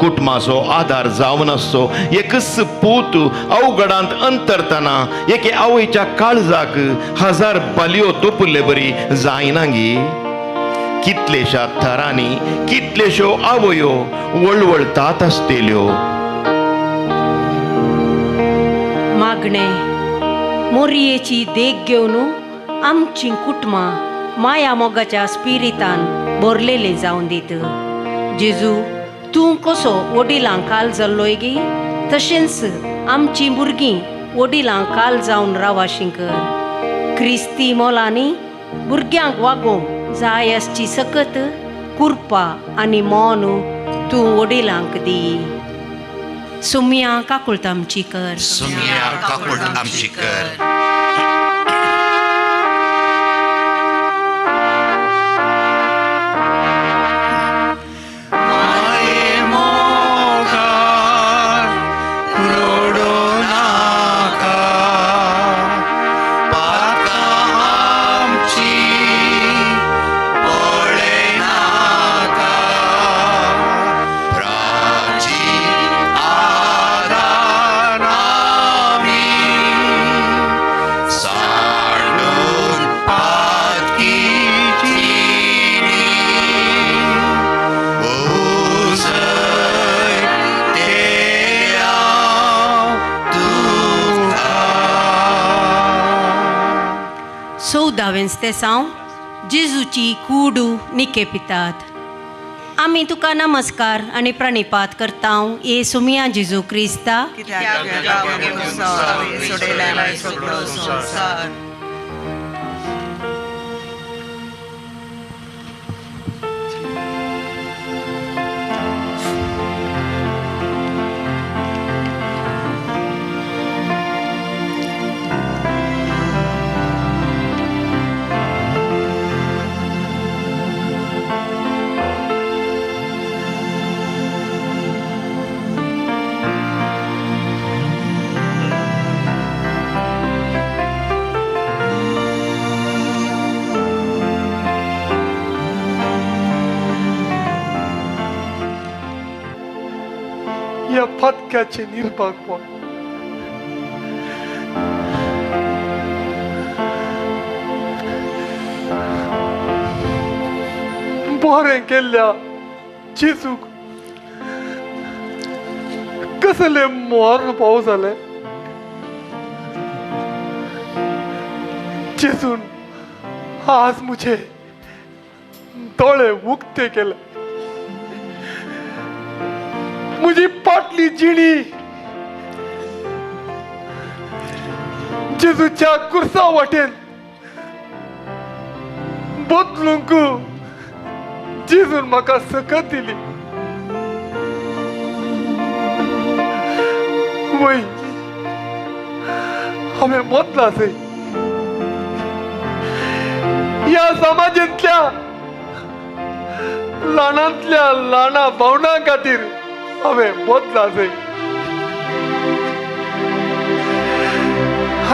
कुटुंबाचो आधार जावन आसचो एकच पूत अवघडांत अंतरतना एके आवयच्या काळजाक हजार बालयो तोपुल्ले बरी जायना गी. कितलेशा थरांनी कितलेश्यो आवयो वळवळतात आसतेल्यो. मागणे मोरयेची देख घेवन आमची कुटुंबां माया मोगाच्या स्पिरितान भरलेले जावन दीत. जेजू तूं कसो वडिलांक काल जाल्लोय गी तशेंच आमची भुरगीं वडिलांक काल जावन रावाशीं कर. क्रिस्ती मोलांनी भुरग्यांक वागोवंक जाय आसची सकत कुरपा आनी मोन तूं वडिलांक दी. सुम्या काकुळट आमची कर. सुम्या काकुळट आमची कर. दावेंस्तेसांव जेजूची कूडू निकेपितात. आमी तुका नमस्कार आनी प्रणिपात करता ये सुमिया जेजू क्रिस्ता. सोडयला सगळो संसार. या पथकाचे निर्भाग बरें केल्ल्या जेजूक कसले मोर पाव जाले जेजून आज मुझे डोळे उक्ते केले मुझी पाटली जिणी जेजूच्या कुर्सा वाटेन बदलूंक जेजून म्हाका सकत दिली वय हांवें बदला जाय या समाजांतल्या ल्हानांतल्या ल्हाना भावनां खातीर हांवें बदला जाय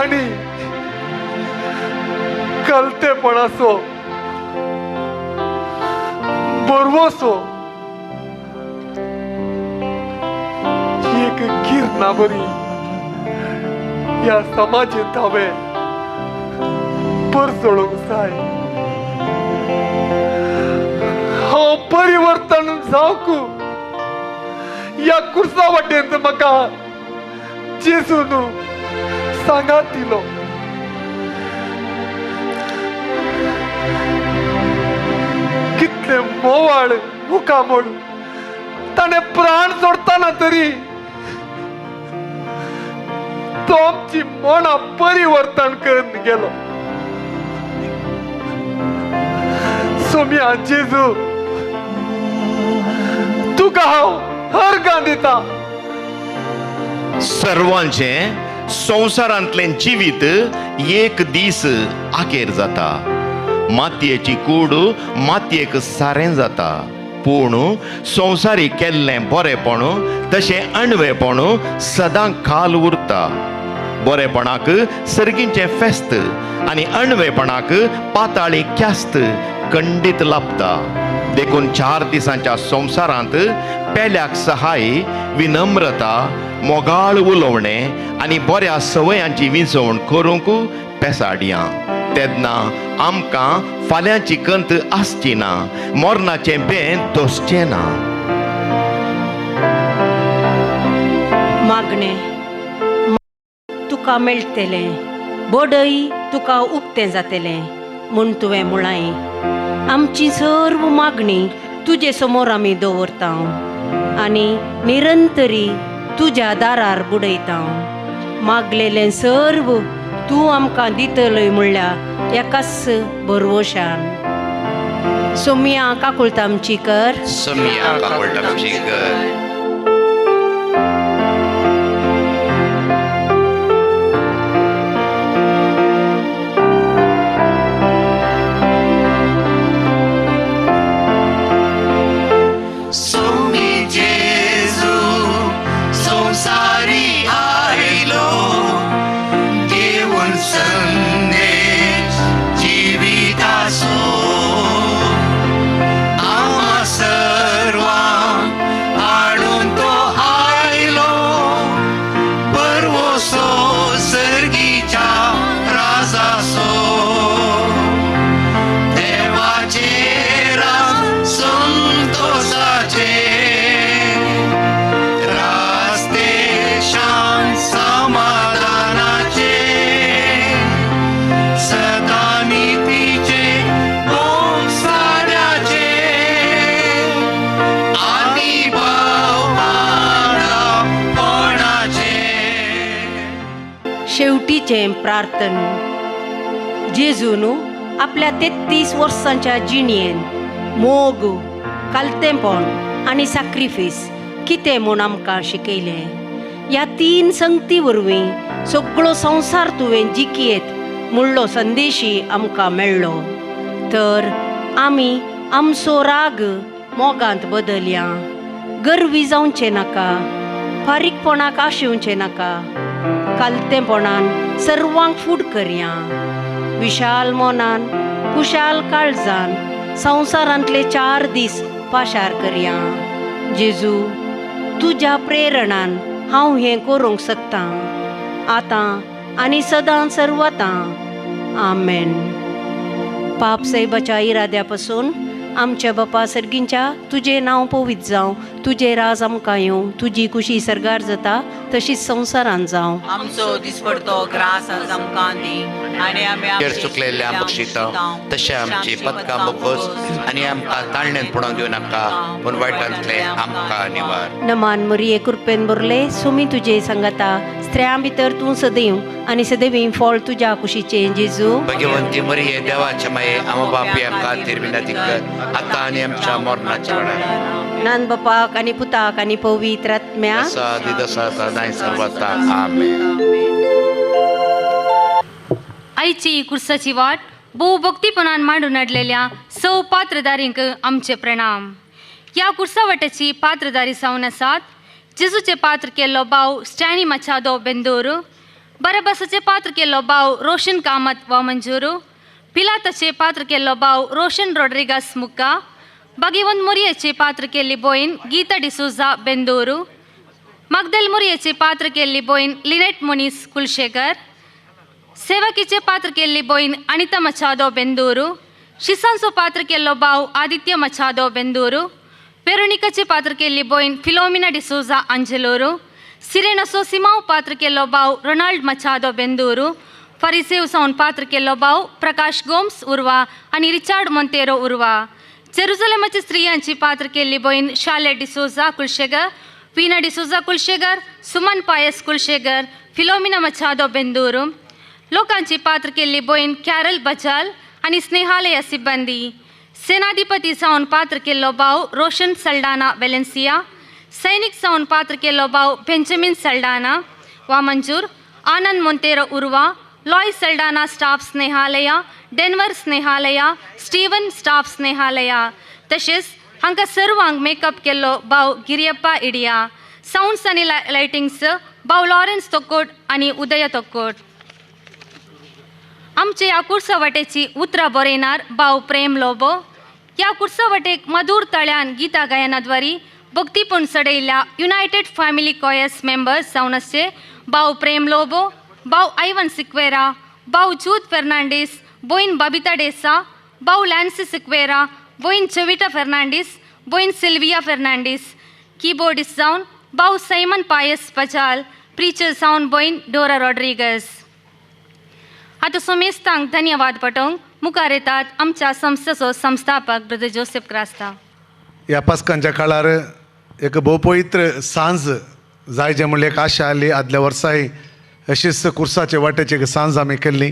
आनी कलतेपणाचो बरवसो एक गिरणा बरी या समाजांत हांवें परसळूंक जाय हांव परिवर्तन जावंक या कुर्सा वाटेन म्हाका जेजून सांगात दिलो कितले मोवाळ मुखामोड ताणें प्राण सोडताना तरी तो आमची मनां परिवर्तन करून गेलो सोम्या जेजू तुका हांव हरगां दिता सर्वांचे संवसारांतलें जिवीत एक दीस आखेर जाता मातयेची कूड मातयेक सारें जाता पूण संवसारी केल्लें बरेपण तशें अणवेपण सदां खाल उरता बरेपणाक सर्गींचें फेस्त आनी अणवेपणाक पाताळी क्यास्त खंडीत लाभता देखून 4 दिसांच्या संवसारांत पेल्याक सहाय विनम्रता मोगाळ उलोवणें आनी बऱ्या संवयांची विंचवण करूंक पेसाडया तेन्ना आमकां फाल्यांची कंत आसची ना मोरणाचें बेन तोसचें ना मागणे तुका मेळटलें बडय तुका उक्तें जातलें म्हूण तुवें मुळाय आमची सर्व मागणी तुजे समोर आमी दवरता आनी निरंतरी तुज्या दारार बुडयता मागलेलें सर्व तूं आमकां दितलय म्हणल्या एकाच भरवशान सोम्या काकुळतामचीकर सोम्या काकुळतामचीकर शेवटीचें प्रार्थन जेजून आपल्या 33 वर्सांच्या जिणयेन मोग कालतेपण आनी सॅक्रिफीस कितें म्हूण आमकां शिकयलें ह्या 3 संगती वरवीं सगळो संवसार तुवें जिखयेत म्हणलो संदेशी आमकां मेळ्ळो तर आमी आमचो राग मोगांत बदलया गर्वी जावचें नाका फारीकपणाक आशेवचें नाका कालतेपणान सर्वांक फूड करया विशाल मोनान कुशाल काळजान संवसारांतले 4 दीस पाशार करया जेजू तुज्या प्रेरणान हांव हें करूंक शकता आतां आनी सदां सर्वतां आमेन पाप सैबाच्या इराद्या पासून आमच्या बापा सर्गींच्या तुझे नांव पवित्र जावं, तुझे राज आमकां येवं, तुजी कुशी सरगार जाता तशीच संवसारांत जावं. आमचो दिसपडतो ग्रास आज आमकां दी आनी आमी चेर चुकलेले आमकां शिताव तशें आमची पदकां मुखोस आनी आमकां ताळणेन पुणोवन दिवं नाका पूण वायटांतले आमकां निवार. नमान मरिये कृपेन भरले सुमी तुजे सांगाता, स्त्रियां भितर तूं सदैव आनी सदैवी फळ तुज्या कुशीचे जेजू. भगवंती मरिये देवाचे माये आम बापया खातीर विनंती कर आतां आनी आमच्या मरणाच्या वेळार. नान बापाक आनी पुताक आनी पवित्र आत्म्याक. सदां सर्वता आमेन. आईची कुर्साची वाट भोव भक्तीपणान मांडून हाडलेल्या सौ पात्रधारींक आमचे प्रणाम. ह्या कुर्सा वाट्याची पात्रधारी जावन आसात जेजूचे पात्र केल्लो भाव स्टॅनी मचादो बेंदूर, बरबसाचे पात्र केल्लो भाव रोशन कामत वामंजूर, पिलाताचे पात्र केल्लो भाव रोशन रॉड्रिगास मुक्का, भगवंत मुरियेचे पात्र केल्ली भोयन गीता डिसोजा बेंदूर, मगदल मुरियेचे पात्र केल्ली भोयन लिनेट मुनीस कुलशेखर, सेवकीचे पात्र केल्ली भोयन अनिता मचादो बेंदूर, शिसांचो पात्र केल्लो भाव आदित्य मचादो बेंदूर, वेरोनिकाचे पात्र केल्ली भोयन फिलोमिना डिसोजा अंजलूर, सिरेनसो सिमाव पात्र केल्लो भाव रोनाल्ड मचादो बेंदूर, फरिसेव सावन पात्र केल्लो भाव प्रकाश गोम्स उर्वा आनी रिचार्ड मोंतेरो उर्वा, जेरुसलेमाच्या स्त्रियांची पात्र केल्ली भोयन शार्लेट डिसोजा कुलशेगर, वीना डिसोजा कुलशेगर, सुमन पायस कुलशेगर, फिलोमिना मचादो बेंदूर, लोकांची पात्र केल्ली भोयन कॅरल बजाल आनी स्नेहालया सिब्बंदी, सेनाधिपती जावन पात्र केल्लो भाव रोशन सल्डाना वेलेन्सिया, सैनिक जावन पात्र केल्लो भाव बेंजामिन सल्डाना वामंजूर, आनंद मोंतेरो उर्वा, लॉय सल्डाना स्टाफ स्नेहालया, डेन्वर स्नेहालया, स्टीवन स्टाफ स्नेहालया, तशेंच हांकां सर्वांक मेकअप केल्लो भाव गिरियप्पा इडिया, साउंड्स आनी लायटिंग्स भाव लॉरेन्स तोकोट आनी उदय तोकोट. आमचे ह्या कुर्सा वाटेची उतरां बरयणार भाव प्रेम लोबो. ह्या कुर्सा वाटेक मधुर तळ्यान गितां गायनाद्वारी भक्तीपूण सडयल्ल्या युनायटेड फॅमिली कॉयर्स मेंबर्स जावन आसचे भाव प्रेम लोबो, भाव आयवन सिक्वेरा, भाव जूद फेर्नांडीस, भोयन बबिता डेसा, भाव लॅन्सी सिक्वेरा, भोयन चोविटा फेर्नांडीस, भोयन सिल्विया फेर्नांडीस, कीबोर्डिस्ट जावन भाव सैमन पायस पजाल, प्रिचर जावन भोयन डोरा रॉड्रिगस. आतां सोमेस्तांक धन्यवाद पटोवंक मुखार येतात आमच्या संस्थेचो संस्थापक ब्रदर जोसेफ क्रास्ता. ह्या पास्कांच्या काळार एक भोव पवित्र सांज जाय जे म्हणले एक आशा आली. आदल्या वर्साय अशीच कुर्साचे वाटेची एक सांज आमी केल्ली.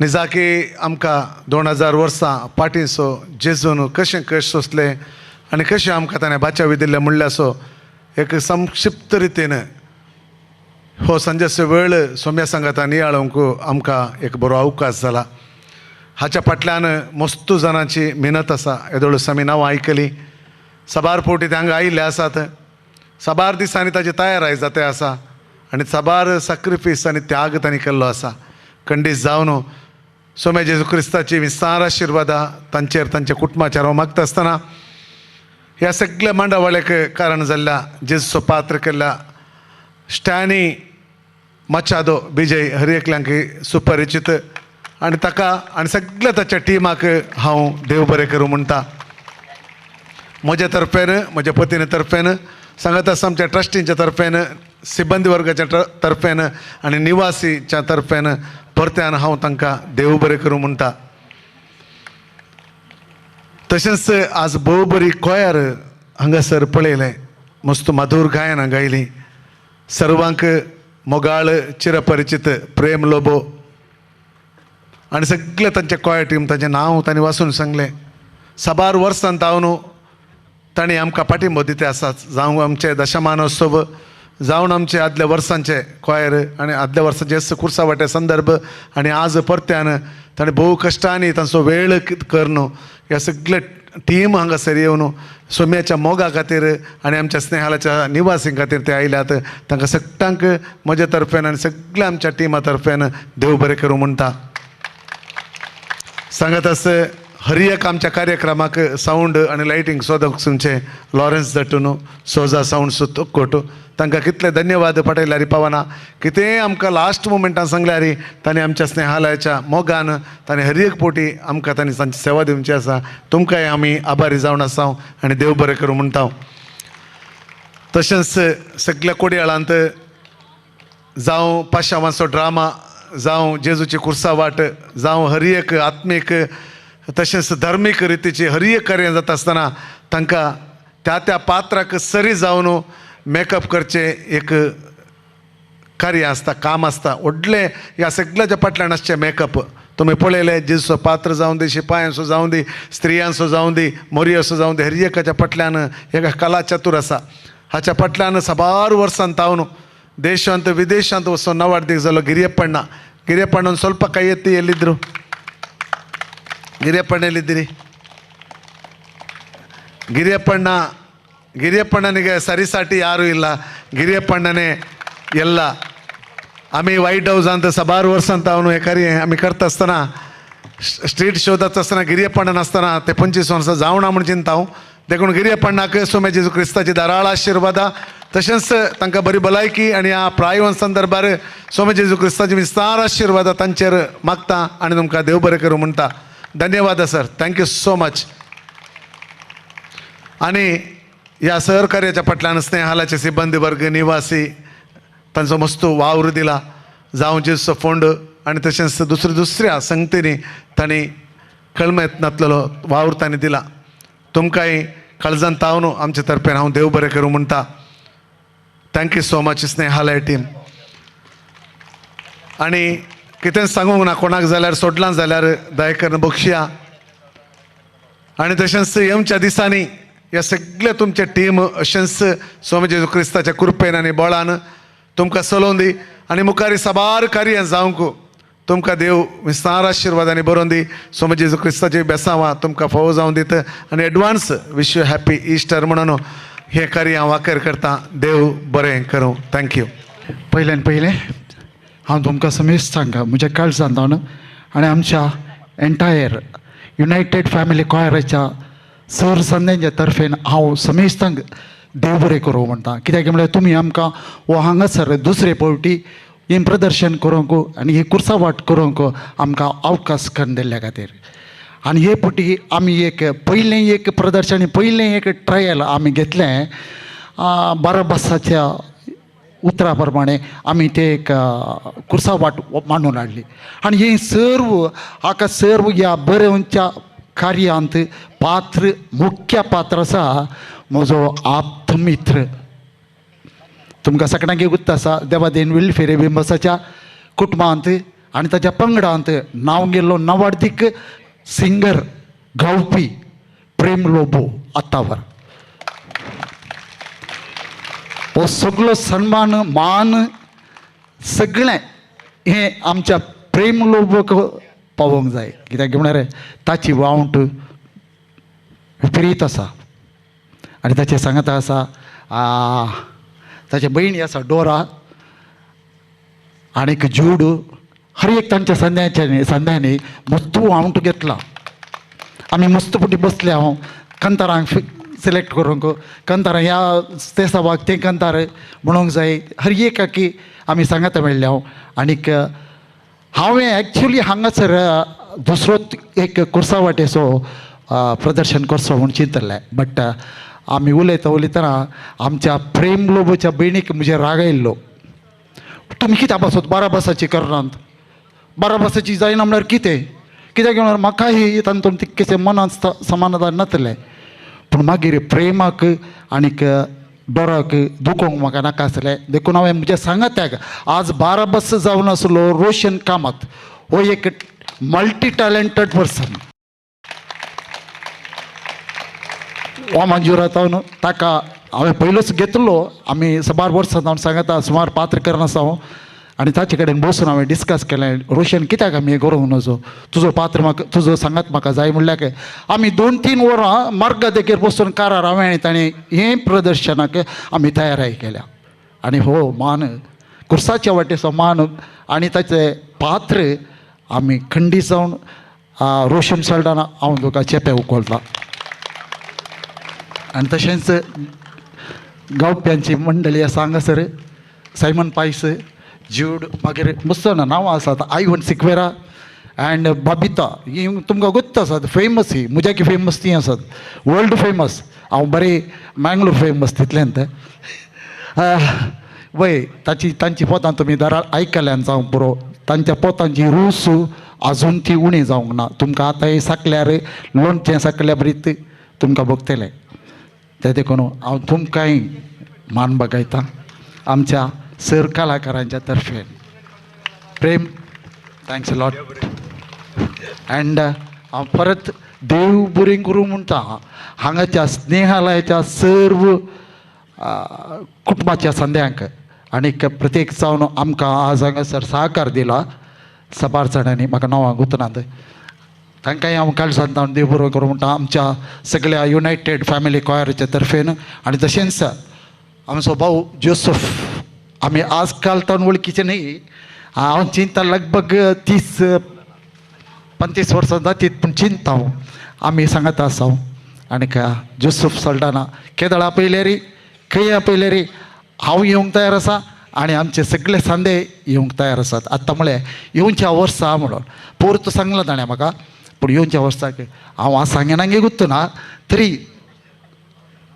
निजाकी आमकां 2000 वर्सां पाटींसो जेजून कशें कश्ट सोंसले आनी कशें आमकां ताणें बाचावी दिल्लें म्हणल्यार सो एक संक्षिप्त रितीन हो संजेचो वेळ सोम्या संगातान नियाळोवंक आमकां एक बरो अवकाश जाला. हाच्या फाटल्यान मस्तू जाणांची मेहनत आसा. येदोळूस आमी नांवां आयकलीं. साबार फावटी ते हांगा आयिल्ले आसात. साबार दिसांनी ताची तयाराय जाते आसा आनी साबार सॅक्रिफीस आनी त्याग तांणी केल्लो आसा. खंडीत जावन सोम्या जेजू क्रिस्ताची विस्तार आशिर्वादा तांचेर तांच्या कुटुंबाचेर हांव मागता आसतना ह्या सगळ्या मांडावळेक कारण जाल्ल्या जेजूचो पात्र केल्ल्या स्टॅनी मचादो विजय हर एकल्यांक सुपरिचित आनी ताका आनी सगळ्या ताच्या टिमाक हांव देव बरें करूं म्हणटा. म्हज्या तर्फेन म्हज्या पत्नी तर्फेन सांगत आसा आमच्या ट्रस्टींच्या तर्फेन सिब्बंदी वर्गाच्या तर्फेन आनी निवासीच्या तर्फेन परत्यान हांव तांकां देव बरें करूं म्हणटा. तशेंच आज भोव बरी कोयर हांगासर पळयलें. मस्त मधुर गायनां गायलीं. सर्वांक मोगाळ चिरपरिचित प्रेम लोबो आनी सगळे तांचे कोयर टीम ताचें नांव तांणी वाचून सांगलें. साबार वर्सां तावन तांणी आमकां पाठिंबो दिते आसात. जावं आमचे दशमानोत्सव जावन आमचे आदल्या वर्सांचे कोयर आनी आदल्या वर्साचे कुर्सा वाटे संदर्भ आनी आज परत्यान ताणें भोव कश्टांनी तांचो वेळ करून ह्या सगळे टीम हांगासर येवन सोम्याच्या मोगा खातीर आनी आमच्या स्नेहालाच्या निवासीं खातीर ते आयल्यात. तांकां सगळ्यांक म्हज्या तर्फेन आनी सगळ्या आमच्या टिमा तर्फेन देव बरें करूं म्हणटा. सांगत आस हर एक आमच्या कार्यक्रमाक साऊंड आणि लायटिंग सोदकसूनचे लॉरेन्स दटून सोजा साऊंड सुत कोटू तांकां कितले धन्यवाद पटयल्या रे पावना कितें आमकां लास्ट मोमेंटान सांगल्या रे तांणी आमच्या स्नेहालयाच्या मोगान तांणी हर एक पोटी आमकां तांणी तांची सेवा दिवची आसा तुमकांय आमी आभारी जावन आसा आनी देव बरें करूं म्हणटा तशेंच सगळ्या कोडयाळांत जावं पाशांवाचो ड्रामा जावं जेजूची कुर्सा वाट जावं हर एक आत्मीक तशेंच धार्मीक रितीची हर एक कार्य जाता आसतना तांकां त्या पात्राक सरी जावन मेकअप करचे एक कार्य आसता काम आसता व्हडलें ह्या सगळ्याच्या फाटल्यान आसचें मेकअप तुमी पळयलें जेजूचो पात्र जावं दी शिपायांचो जावं दी स्त्रियांचो जावं दी मोरयांचो जावं दी हर एकाच्या फाटल्यान एक कला चतुर आसा हाच्या फाटल्यान साबार वर्सां तावन देशांत विदेशांत वचून नवाड्दीक जालो ಗಿರಿಯಪ್ಪಣ್ಣನ ಸ್ವಲ್ಪ ಕೈ ಎತ್ತಿ ಎಲ್ಲಿದ್ದರು ಗಿರಿಯಪ್ಪಣ್ಣ ಎಲ್ಲಿದ್ದೀರಿ ಗಿರಿಯಪ್ಪಣ್ಣನಿಗೆ ಸರಿಸಾಟಿ ಯಾರೂ ಇಲ್ಲ ಗಿರಿಯಪ್ಪಣ್ಣನೇ ಎಲ್ಲ आम्ही वाईट हाऊस ಅಂತ सबार वर्सांत ಅವನು एखादी आम्ही करत असताना स्ट्रीट शो जात असताना गिरियप्पण्ण असताना ते 25 वर्सां जावना म्हूण चिंता हांव देखून गिरियप्पण्णाक सोमे जेजू क्रिस्ताची धाराळ आशिर्वादा तशेंच तांकां बरी भलायकी आनी ह्या प्रायवन संदर्भार सोमे जेजू क्रिस्ताची विस्तार आशिर्वादा तांचेर मागता आनी तुमकां देव बरें करूं म्हणटा धन्यवाद सर थँक्यू सो मच आनी ह्या सहकार्याच्या फाटल्यान स्नेहालाचे सिब्बंदी वर्ग निवासी तांचो मस्त वावर दिला जावं जेजूचो फोंड आनी तशेंच दुसऱ्या संगतींनी तांणी कळमे यत्नांतलो वावर तांणी दिला तुमकांय काळजांत तावन आमचे तर्फेन हांव देव बरें करूं म्हणटा thank you so much Snehalaya team आनी कितें सांगूंक ना कोणाक जाल्यार सोडलां जाल्यार दयेकरन बक्षया आनी तशेंच येवच्या दिसांनी ह्या सगळे तुमचे टीम अशेंच स्वामी जेजू क्रिस्ताच्या कृपेन आनी बळान तुमकां चलोवन दी आनी मुखारी साबार कार्य जावंक तुमकां देव विस्तार आशिर्वादांनी बरोवन दी स्वामी जेजू क्रिस्ताची बेसांवां तुमकां फोव जावन दीत आनी advance wish you happy Easter म्हणून हें कार्य हांव वाखेर करतां देव बरें करूं थँक्यू पयल्यान पयलें हांव तुमकां समेस्त सांगता म्हज्या काळजांत आनी आमच्या एन्टायर युनायटेड फॅमिली कॉयराच्या सर संदेच्या तर्फेन हांव समेस्तांक देव बरें करूं म्हणटा कित्याक म्हळ्यार तुमी आमकां हो हांगासर दुसरे फावटी हें प्रदर्शन करूंक आनी ही कुर्सावाट करूंक आमकां अवकाश करून दिल्ल्या खातीर आनी हे फावटी आमी पयलें एक प्रदर्शन पयलें एक ट्रायल आमी घेतलें बाराबासाच्या उतरा प्रमाणे आमी ते एक कुर्सावाट मांडून हाडली आनी हे सर्व ह्या बरेवच्या कार्यांत मुख्य पात्र आसा म्हजो आप्तमित्र तुमकां सगळ्यांक एक आसा देवादेन वेलफेर बिंबसाच्या कुटुंबांत आनी ताच्या पंगडांत नांव गेल्लो नवाड्दीक सिंगर गावपी प्रेम लोबो आत्तावर हो सगळो सन्मान मान सगळें हें आमच्या प्रेम लोबोक पावोंक जाय कित्याक म्हळ्यार ताची वावंट विपरीत आसा आनी ताचे सांगता आसा ताचे बहिणी आसा डोरा आनीक जूड हर एक तांच्या संध्यांनी मस्त वावंट घेतला आमी मस्त पुटी बसले हांव कंतारांक सिलेक्ट करूंक कंतारां ह्या ते सभाक ते कंतार म्हणूंक जाय हर एकाकी आमी सांगता मेळ्ळे हांव आनीक हांवें एक्चुली हांगासर दुसरो एक कुर्सावाटेचो प्रदर्शन करचो म्हूण चिंतलें बट आमी उलयतना आमच्या प्रेम लोबोच्या भयणीक म्हजे राग आयिल्लो तुमी कित्याक बसत बाराबासाची करनात बाराबासाची जायना म्हळ्यार कित्याक म्हळ्यार म्हाकाय तातूंत तितकेशें मनांत समाधान नासलें पूण मागीर प्रेमाक आनीक डोराक दुखोवंक म्हाका नाका आसलें देखून हांवें म्हज्या सांगात्याक आज बाराबास जावन आसलो रोशन कामत हो एक मल्टी टॅलंटेड पर्सन हो मंजुरात ताका हांवें पयलोच घेतलो आमी सबार वर्सां हांव सांगता सुमार पात्र करना आसा हांव आनी ताचे कडेन बसून हांवें डिस्कस केलें रोशन कित्याक आमी हें करूंक नजो तुजो पात्र म्हाका तुजो सांगात म्हाका जाय म्हणल्यार आमी 2-3 वरां मार्ग देगेर बसून कारार हांवें आनी ताणें हें प्रदर्शनाक आमी तयाराय केल्या आनी हो मान कुर्साच्या वाटेचो मान आनी ताचें पात्र आमी खंडीत जावन रोशन सल्डाना हांव तुका चेपे उखलतां. आनी तशेंच गावप्यांची मंडळी आसा हांगासर सायमन पायस, ज्यूड, मागीर मुस्ताना नांवां आसात, आयवन सिक्वेरा अँड बाबिता. ही तुमकां गोत्त आसात, फेमस ही मुज्याकी फेमस ती आसात, वर्ल्ड फेमस. हांव बरें मँगलोर फेमस तितलें तें वय तांची पोतां तुमी दाराळ आयकल्यान जावं पुरो. तांच्या पोतांची रूस आजून ती उणी जावंक ना. तुमकां आतां हे साकल्यार लोणचें साकल्या बरीत तुमकां भोगतलें. ते देखून हांव तुमकांय मान बगयतां आमच्या सर कलाकारांच्या तर्फे. प्रेम, थँक्स अ लॉट. अँड हांव परत देव बरें करूं म्हणटा हांगाच्या स्नेहालयाच्या सर्व कुटुंबाच्या संद्यांक आनीक प्रत्येक जावन आमकां आज हांगासर सहकार दिला सबार जाणांनी. म्हाका नांवां गुंतनात, तांकांय हांव काल सांगता देव बरो करूं म्हणटा आमच्या सगळ्या युनायटेड फॅमिली कॉयराच्या तर्फेन. आनी तशेंच आमचो भाऊ जोसफ, आमी आज काल तावन वळखीचे न्ही. हांव चिंता लगभग 30-35 वर्सां जातीत, पूण चिंता हांव आमी सांगत आसा. आनीक जोसफ सल्डाना केदळ आपयल्यारी खंय आपयल्यारी हांव येवंक तयार आसा आनी आमचे सगळे सांदे येवंक तयार आसात. आतां म्हळ्यार येवच्या वर्सां म्हणून पोर्त सांगलां ताणें म्हाका, पूण येवच्या वर्साक हांव आज सांगेनांगे गुत्त ना. तरी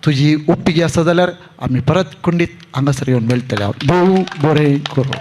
तुजी उप्पिगी आसा जाल्यार आमी परत कुंडीत हांगासर येवन मेळटले. देव बरें करूं.